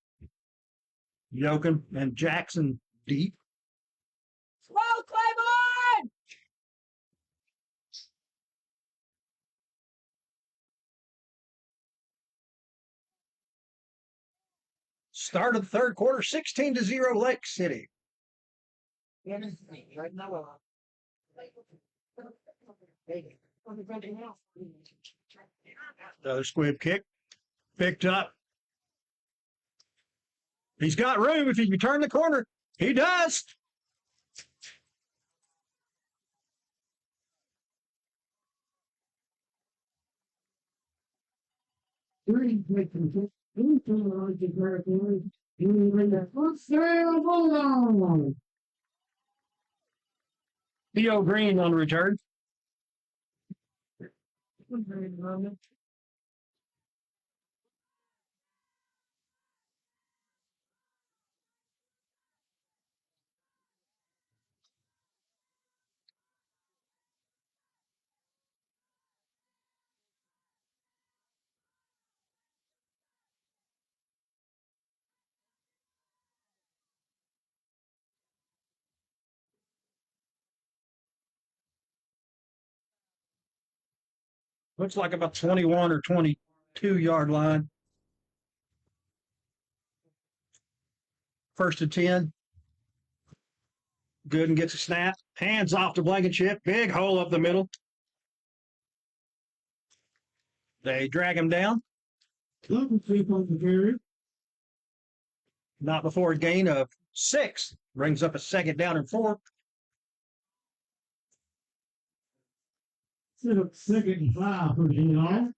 Yoakum and Jackson deep. Whoa, Claiborne! Start of the third quarter, 16-0 Lake City. The squib kick picked up He's got room if he can turn the corner. He does. Green taking into the territory. The first down, hold on. Theo Green on return. Looks like about 21 or 22-yard line. First and 10. Gooden gets a snap. Hands off to Blankenship. Big hole up the middle. They drag him down. Double sweep on the carry. Not before a gain of 6. Brings up a second down and 4. Set up second and 5 for Dion.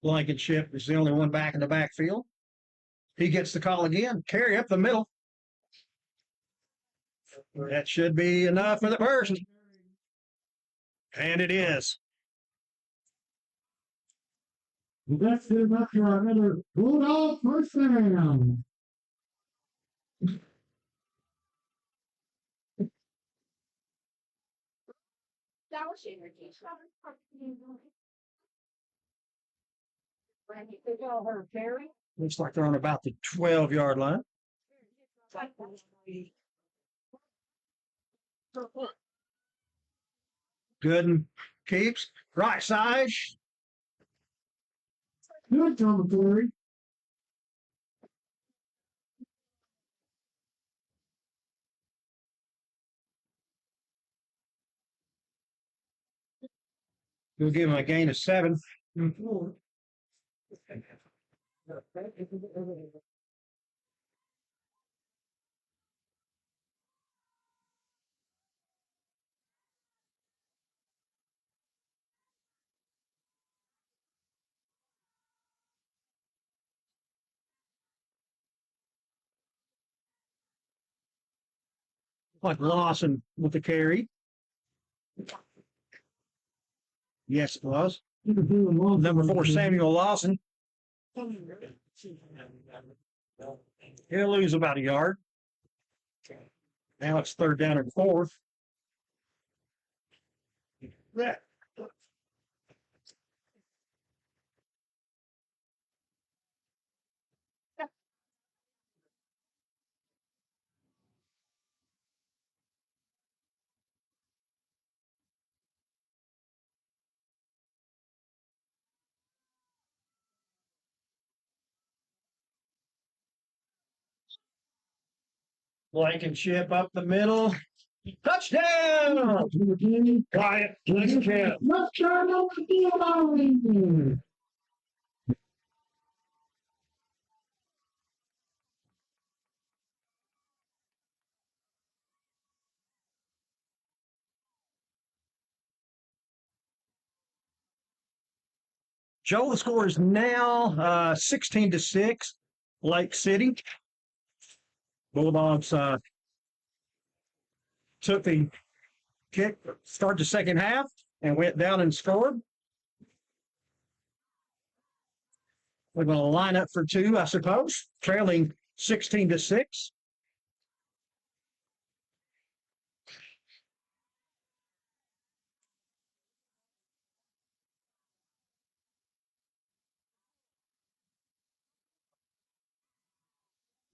Blankenship is the only one back in the backfield. He gets the call again. Carry up the middle. That should be enough for the first. And it is. That's good enough for another Bulldog first down. Looks like they're on about the 12-yard line. Gooden keeps. Right side. Good commentary. We'll give him a gain of 7. Like Lawson with the carry. Yes, it was. Number 4, Samuel Lawson. He'll lose about a yard. Now it's 3rd down and 4. Blankenship up the middle. Touchdown! Quiet. Blankenship. Let's turn on the field. Joe, the score is now 16-6, Lake City. Bulldogs took the kick, start the second half, and went down and scored. We're going to line up for 2, I suppose, trailing 16-6.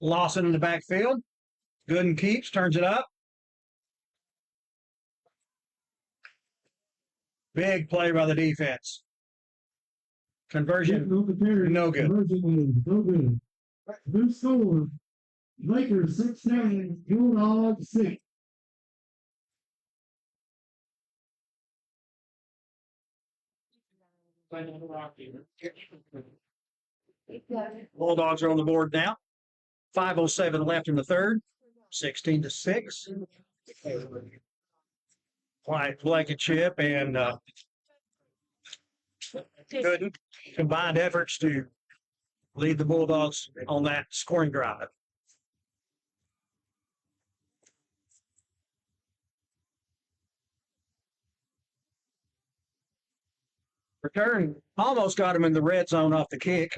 Lawson in the backfield. Gooden keeps, turns it up. Big play by the defense. Conversion, no good. No good. Good score. Lakers 16, Bulldogs 6. Bulldogs are on the board now. 5:07 left in the third. 16-6. Blankenship and Gooden combined efforts to lead the Bulldogs on that scoring drive. Return almost got him in the red zone off the kick.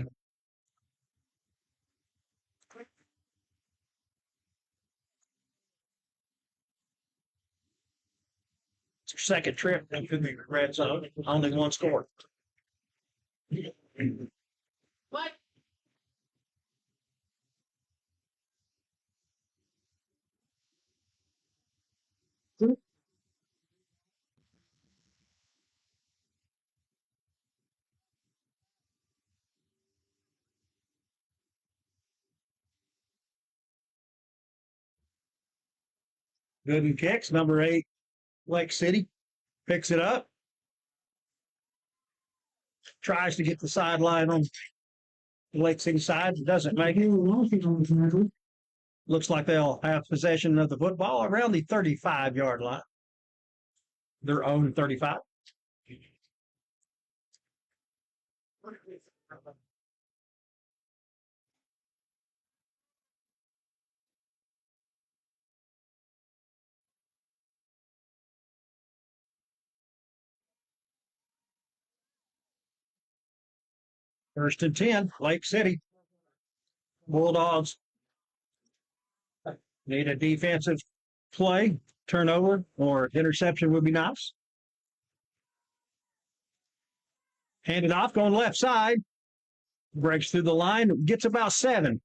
It's their second trip into the red zone, only one score. What? Gooden kicks, number 8, Lake City, picks it up. Tries to get the sideline on the Lake City side, doesn't make it. Looks like they'll have possession of the football around the 35-yard line. Their own 35. First and 10, Lake City. Bulldogs need a defensive play, turnover, or interception would be nice. Handed off, going left side. Breaks through the line, gets about 7.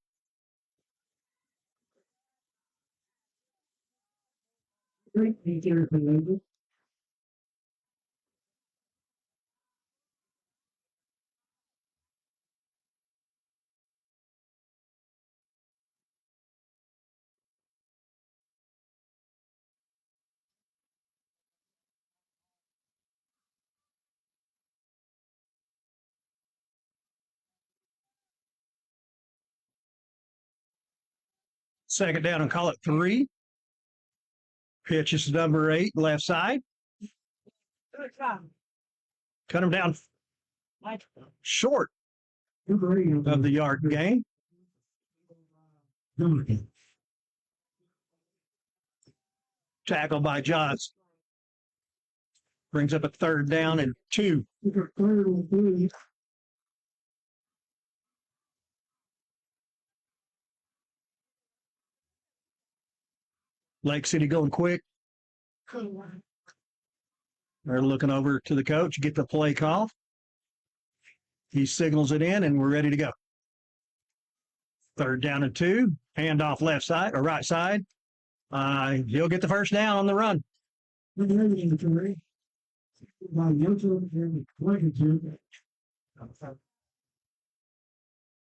Second down and call it 3. Pitch is number 8, left side. Cut him down short of the yard gain. Tackle by Johns. Brings up a third down and 2. Lake City going quick. They're looking over to the coach, get the play call. He signals it in, and we're ready to go. Third down and 2. Hand off left side or right side. He'll get the first down on the run.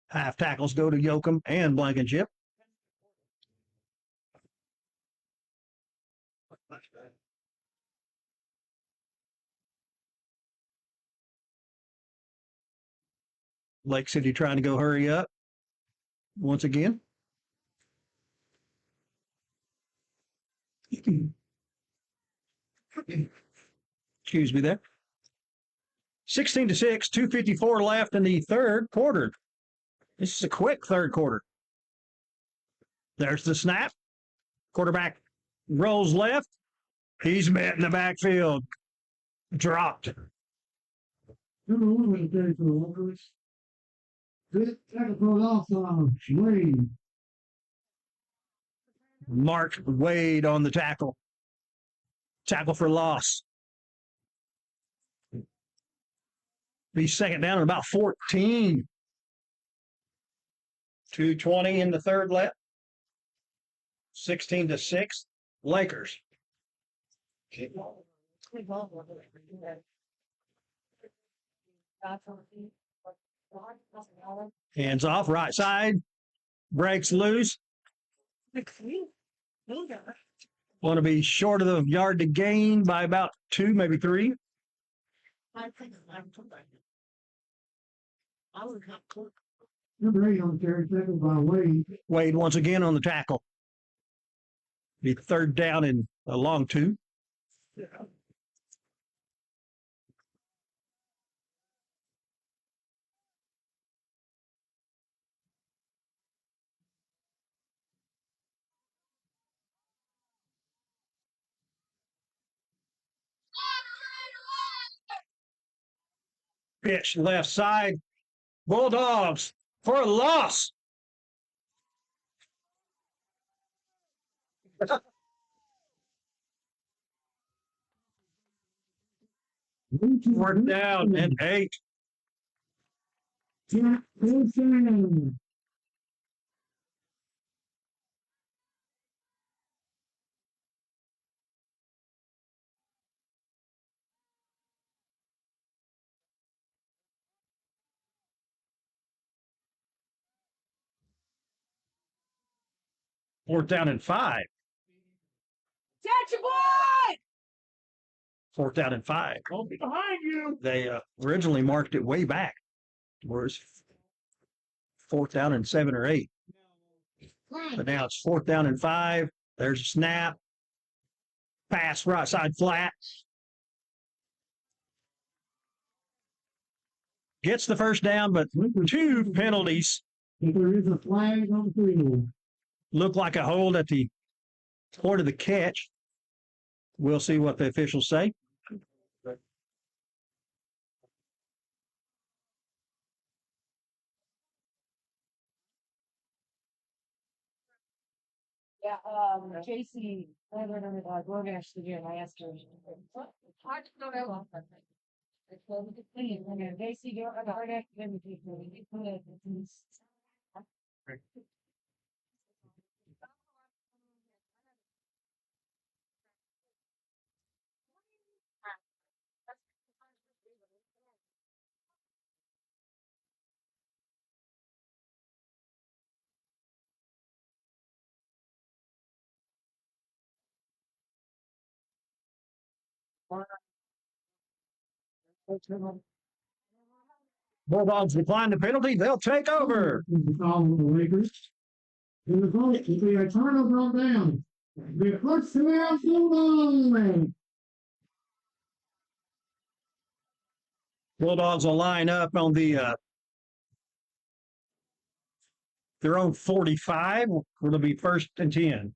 Half tackles go to Yoakum and Blankenship. Lake City trying to go hurry up once again. Excuse me there. 16-6, 2:54 left in the third quarter. This is a quick third quarter. There's the snap. Quarterback rolls left. He's met in the backfield. Dropped. Good tackle off Wade. Mark Wade on the tackle. Tackle for loss. Be second down at about 14. 2:20 in the third left. 16-6. Lakers. Hands off, right side. Breaks loose. Want to be short of the yard to gain by about 2, maybe 3. Number 8 on the carry, tackle by Wade. Wade once again on the tackle. Be third down and a long 2. Pitch left side. Bulldogs for a loss. Fourth down and 8. Jack Wilson. Fourth down and 5. Catch your boy! Fourth down and 5. I'll be behind you. They originally marked it way back, whereas fourth down and 7 or 8. But now it's fourth down and 5. There's a snap. Pass right side flat. Gets the first down, but 2 penalties. If there is a flag on the field. Look like a hold at the point of the catch. We'll see what the officials say. Yeah, JC, I went on the DoorDash again. I asked her. I don't know. It's well, we could clean. And then JC, don't have a hard academic. Bulldogs decline the penalty. They'll take over. The call on the Lakers. And the vote will be a turnover on down. The first down, Bulldogs. Bulldogs will line up on the their own 45. It'll be first and 10.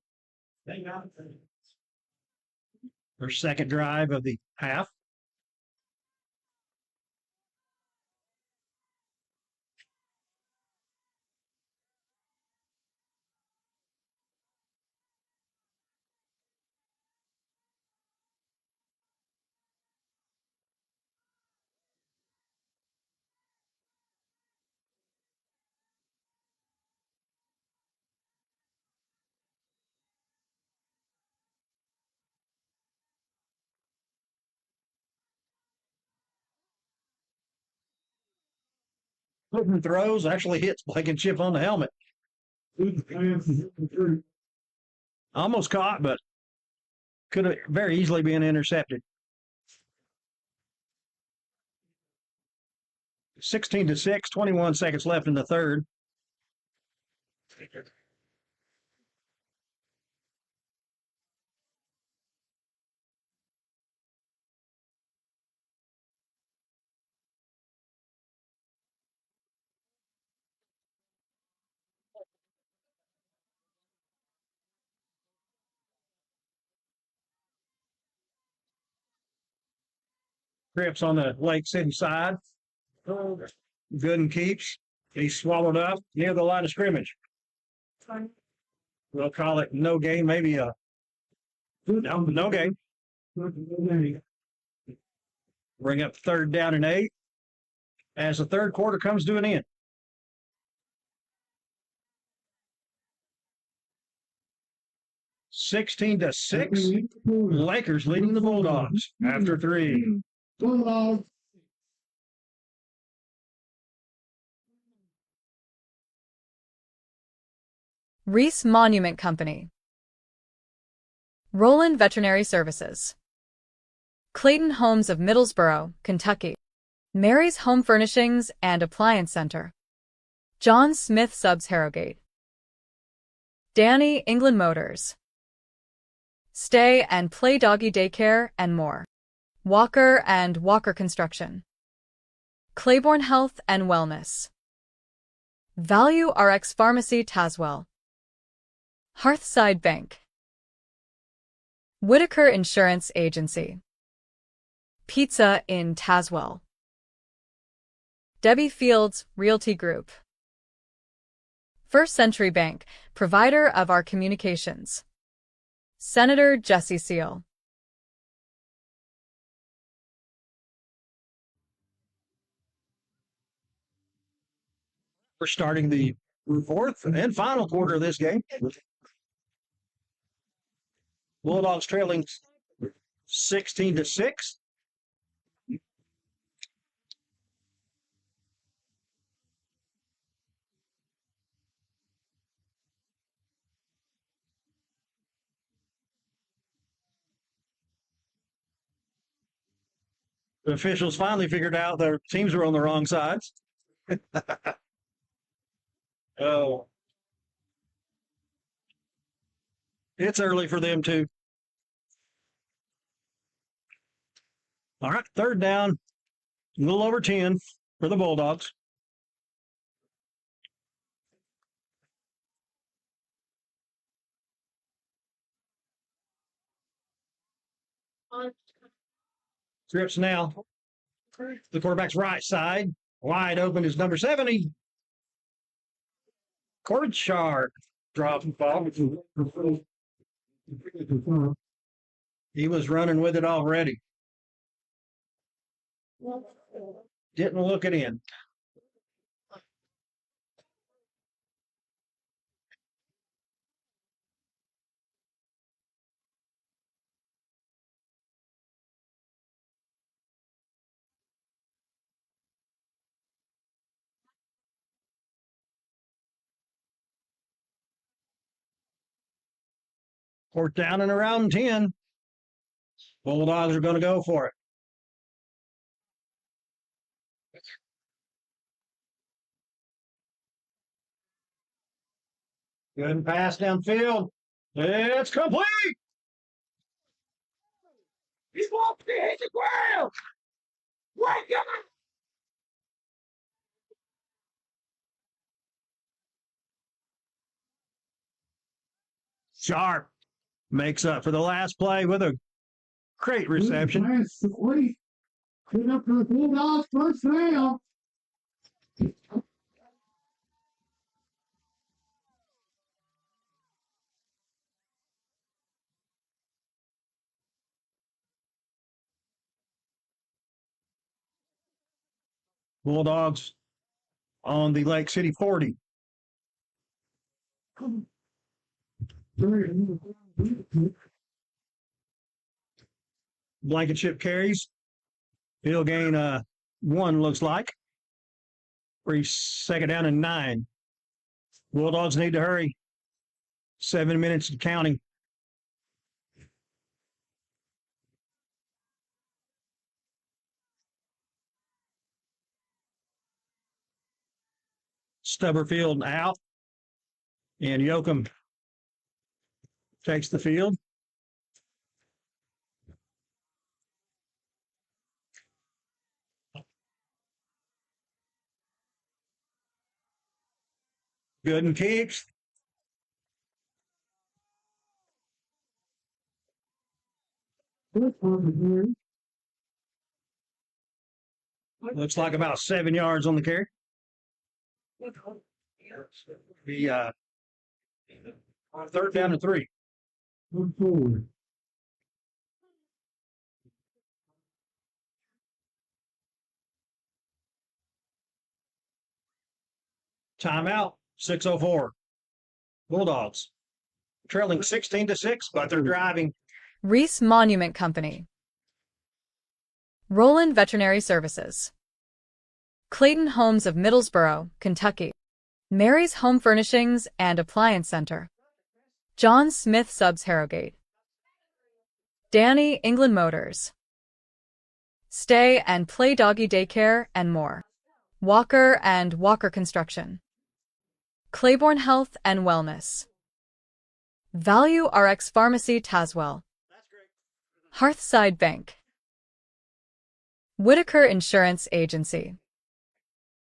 Their second drive of the half. Clinton throws, actually hits Blankenship on the helmet. Almost caught, but could have very easily been intercepted. 16-6, 21 seconds left in the third. Grips on the Lake City side. Gooden keeps. He's swallowed up near the line of scrimmage. We'll call it no gain, maybe a no gain. Bring up third down and 8 as the third quarter comes to an end. (16-6), Lakers leading the Bulldogs after 3. Bulldogs. Reese Monument Company, Roland Veterinary Services, Clayton Homes of Middlesboro, Kentucky, Mary's Home Furnishings and Appliance Center, John Smith Subs Harrogate, Danny England Motors, Stay and Play Doggy Daycare and more, Walker and Walker Construction, Claiborne Health and Wellness, Value RX Pharmacy Tazewell, Hearthside Bank, Whitaker Insurance Agency, Pizza in Tazewell, Debbie Fields Realty Group, First Century Bank, provider of our communications, Senator Jesse Seal. We're starting the fourth and final quarter of this game. Bulldogs trailing 16-6. The officials finally figured out their teams were on the wrong sides. Oh, it's early for them too. All right, third down, a little over 10 for the Bulldogs. Scripps now. The quarterback's right side. Wide open is number 70. Cord Sharp dropped and fall. He was running with it already. Didn't look it in. Fourth down and around 10. Bulldogs are going to go for it. Good pass downfield. It's complete. He's walking, hit the ground. Wake up. Sharp makes up for the last play with a great reception. Clean up for the Bulldogs, first down. Bulldogs on the Lake City 40. Blankenship carries. He'll gain 1, looks like. For his second down and 9. Bulldogs need to hurry. 7 minutes and counting. Stubberfield out. And Yoakum takes the field. Good and kicks. Looks like about 7 yards on the carry. The third down and 3. Timeout, 6:04. Bulldogs trailing 16-6, but they're driving. Reese Monument Company, Roland Veterinary Services, Clayton Homes of Middlesboro, Kentucky, Mary's Home Furnishings and Appliance Center, John Smith Subs Harrogate, Danny England Motors, Stay and Play Doggy Daycare, and more. Walker and Walker Construction, Claiborne Health and Wellness, Value RX Pharmacy Tazewell, Hearthside Bank, Whitaker Insurance Agency,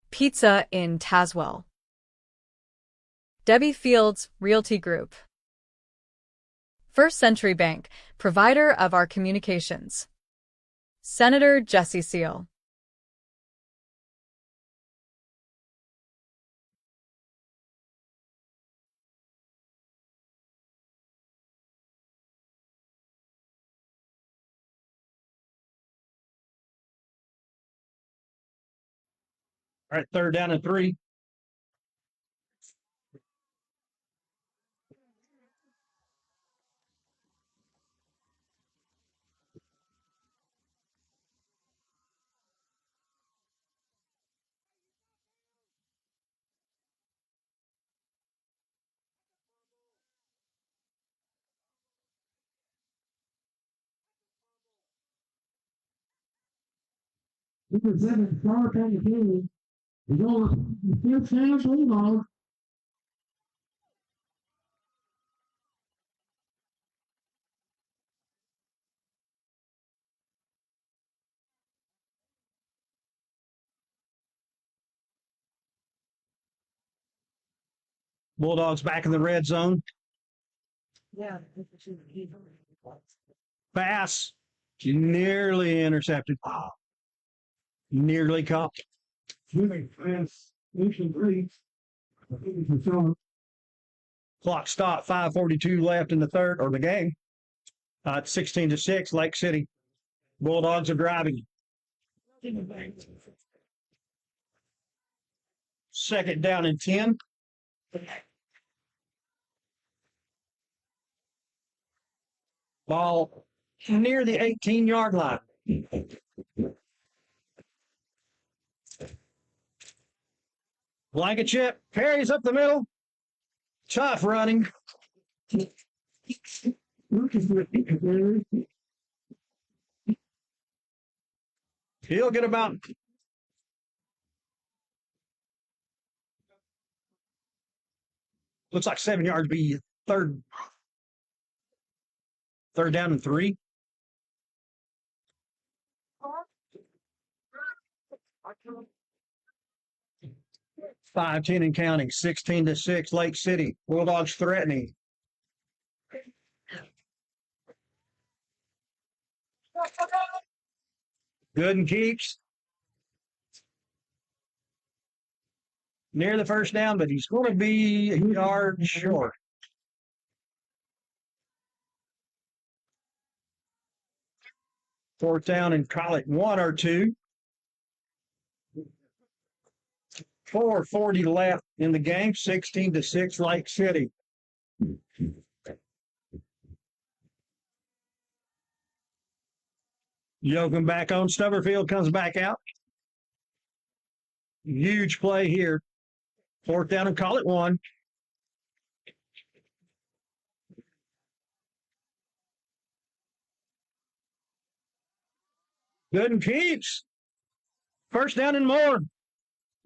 Pizza in Tazewell, Debbie Fields Realty Group, First Century Bank, provider of our communications, Senator Jesse Seal. All right, 3rd down and 3. Number 7, Star County King, is on the 5th down Bulldog. Bulldogs back in the red zone. Yeah. Pass. Nearly intercepted. Nearly caught. Swimming fast, Nation 3. I think it's a shot. Clock stopped. 5:42 left in the third, or the game. It's 16-6, Lake City. Bulldogs are driving. 2nd down and 10. Ball near the 18-yard line. Blankenship carries up the middle. Tough running. He'll get about looks like 7 yards. Be third down and 3. Five, 10 and counting. 16-6, Lake City. Bulldogs threatening. Good and keeps. Near the first down, but he's going to be a yard short. Fourth down and call it 1 or 2. 4:40 left in the game. 16-6, Lake City. Yoakum back on. Stubberfield comes back out. Huge play here. 4th down and call it 1. Good and keeps. First down and more.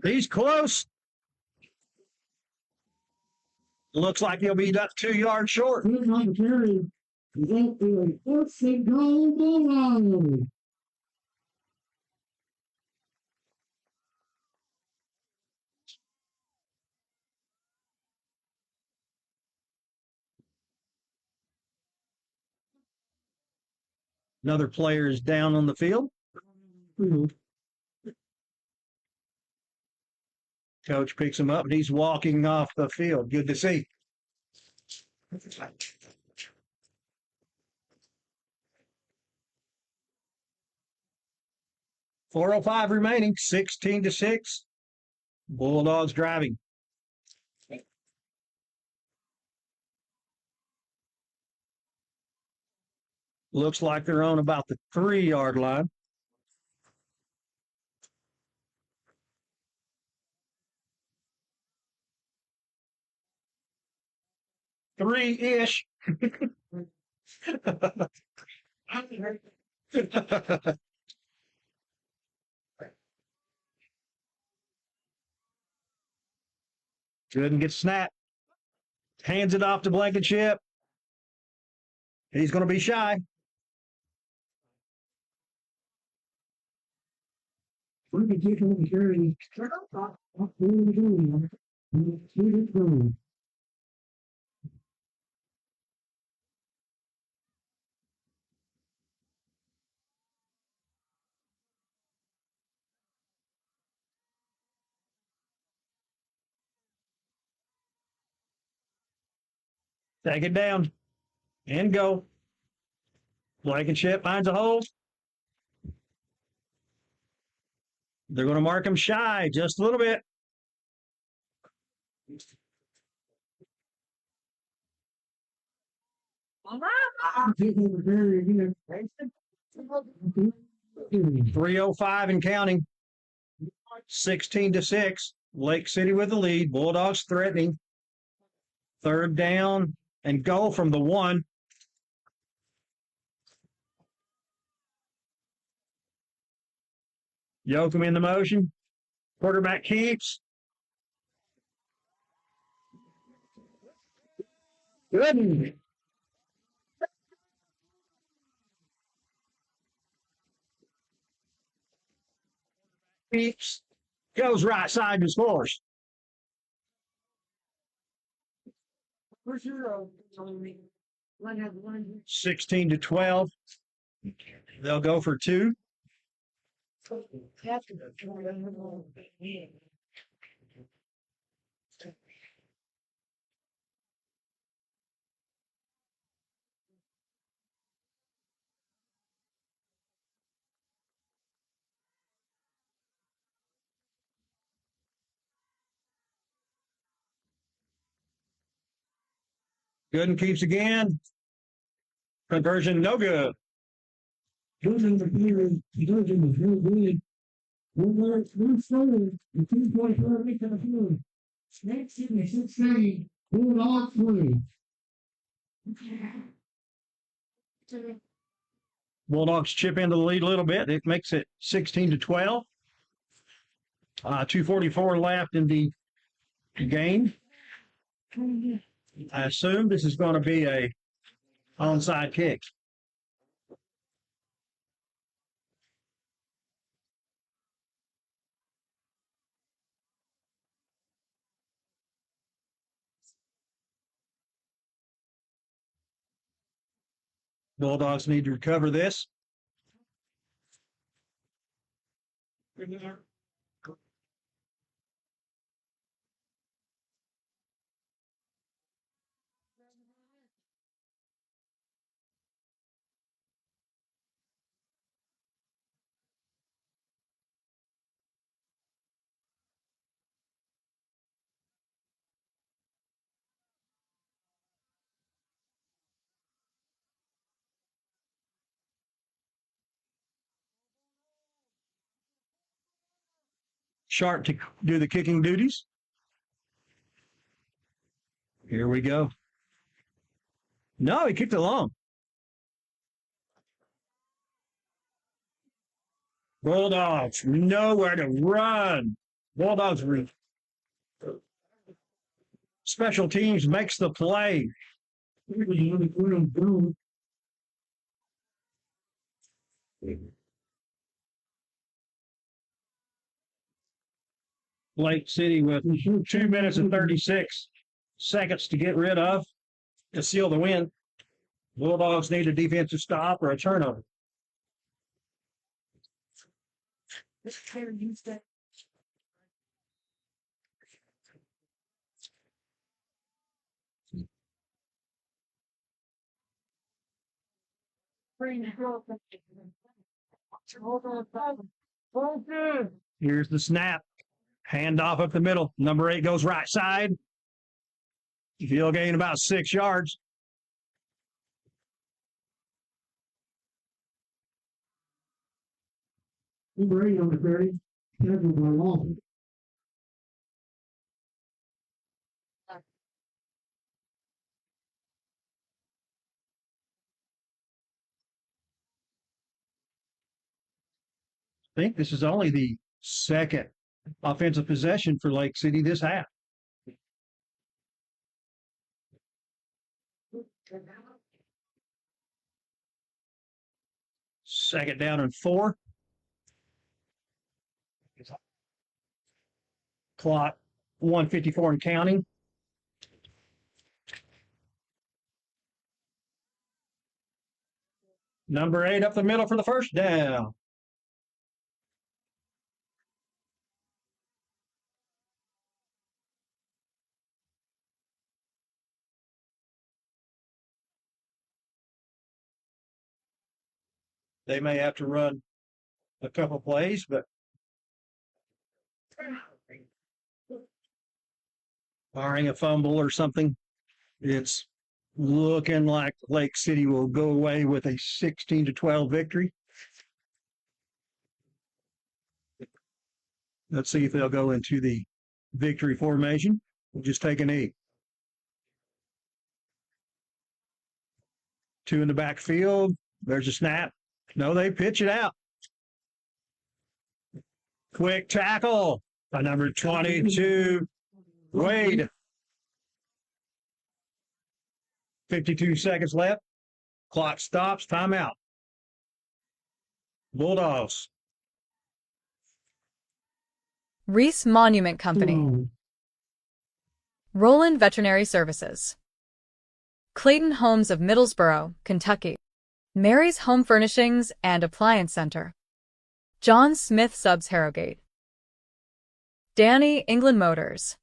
He's close. Looks like he'll be up 2 yards short. Good on the carry. Is out the 4th and goal Bulldog. Another player is down on the field. Coach picks him up and he's walking off the field. Good to see. .405 remaining, 16-6. Bulldogs driving. Looks like they're on about the 3-yard line. 3-ish. Good and gets snapped. Hands it off to Blankenship. He's going to be shy. We're going to take on the carry. Take it down and go. Blankenship finds a hole. They're going to mark him shy just a little bit. Take on the carry again. 3:05 and counting. 16-6. Lake City with the lead. Bulldogs threatening. 3rd down and goal from the 1. Yoakum in the motion. Quarterback keeps. Good. Keeps. Goes right side and scores. For sure. 16-12. They'll go for 2. Gooden keeps again. Conversion no good. Those in the carry. Those in the field good. One forward. The 2.4 week of the field. Next in the 16. Bulldog 3. Bulldogs chip into the lead a little bit. It makes it 16-12. 2:44 left in the game. I assume this is going to be a onside kick. Bulldogs need to recover this. Sharp to do the kicking duties. Here we go. No, he kicked it long. Bulldogs nowhere to run. Bulldogs special teams makes the play. Lake City with 2 minutes and 36 seconds to get rid of to seal the win. Bulldogs need a defensive stop or a turnover. Here's the snap. Handoff up the middle. Number 8 goes right side. He'll gain about 6 yards. Number 8 on the carry. Tackled by Lawson. think this is only the second offensive possession for Lake City this half. Second down and 4. Clock 1:54 and counting. Number 8 up the middle for the first down. They may have to run a couple plays, but barring a fumble or something, it's looking like Lake City will go away with a 16-12 victory. Let's see if they'll go into the victory formation. We'll just take a knee. 2 in the backfield. There's a snap. No, they pitch it out. Quick tackle by number 22, Wade. 52 seconds left. Clock stops. Timeout. Bulldogs. Reese Monument Company. Roland Veterinary Services. Clayton Homes of Middlesboro, Kentucky. Mary's Home Furnishings and Appliance Center. John Smith Subs Harrogate. Danny England Motors.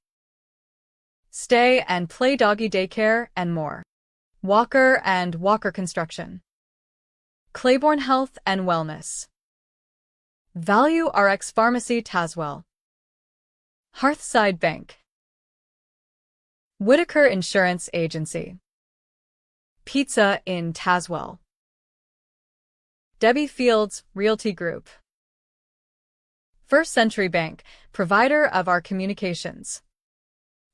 Stay and Play Doggy Daycare and more. Walker and Walker Construction. Claiborne Health and Wellness. Value RX Pharmacy Tazewell. Hearthside Bank. Whitaker Insurance Agency. Pizza in Tazewell. Debbie Fields Realty Group. First Century Bank, provider of our communications.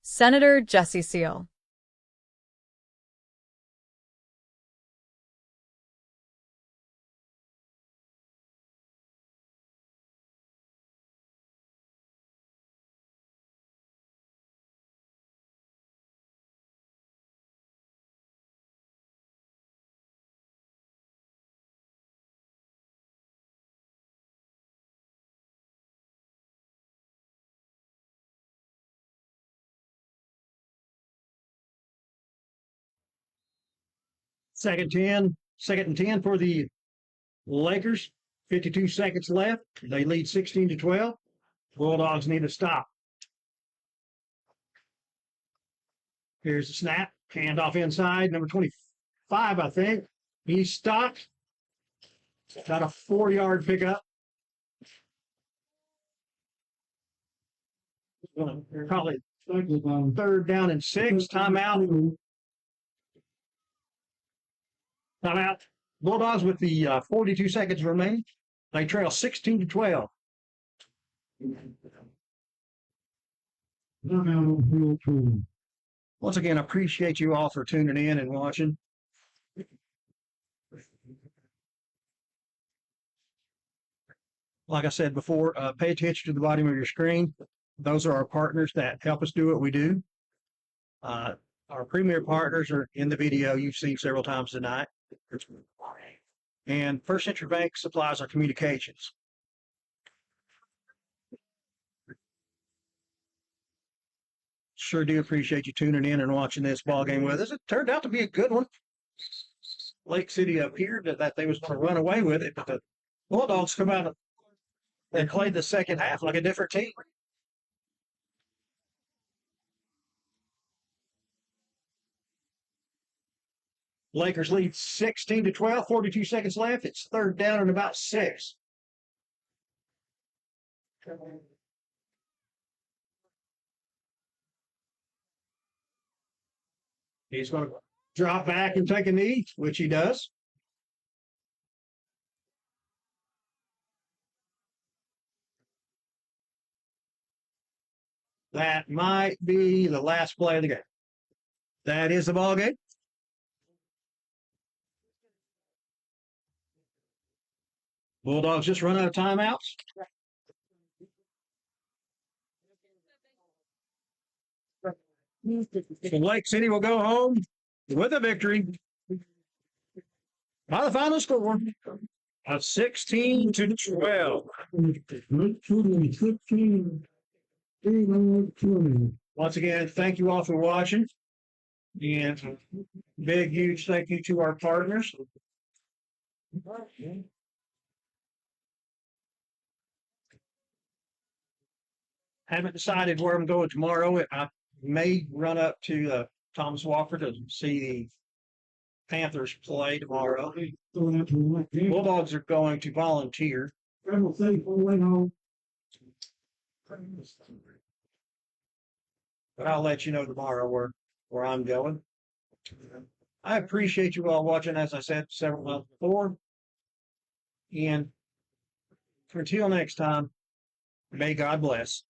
Senator Jesse Seal. Second and 10 for the Lakers. 52 seconds left. They lead 16-12. Bulldogs need to stop. Here's the snap. Handoff inside. Number 25, I think. He's stopped. Got a 4-yard pickup. Probably third down and 6. Timeout. Timeout. Bulldogs with the 42 seconds remaining. They trail 16-12. Once again, I appreciate you all for tuning in and watching. Like I said before, pay attention to the bottom of your screen. Those are our partners that help us do what we do. Our premier partners are in the video you've seen several times tonight. And First Century Bank supplies our communications. Sure do appreciate you tuning in and watching this ball game with us. It turned out to be a good one. Lake City appeared that they was going to run away with it, but the Bulldogs come out and played the second half like a different team. Lakers lead 16-12, 42 seconds left. It's third down and about 6. He's going to drop back and take a knee, which he does. That might be the last play of the game. That is the ball game. Bulldogs just run out of timeouts. So Lake City will go home with a victory by the final score of 16-12. Lake City 16, Claiborne 20. Once again, thank you all for watching. And big, huge thank you to our partners. Haven't decided where I'm going tomorrow. I may run up to Thomas Walker to see the Panthers play tomorrow. Going out to the left game. Bulldogs are going to volunteer. Travel safe all the way home. But I'll let you know tomorrow where I'm going. I appreciate you all watching, as I said several months before. And until next time, may God bless.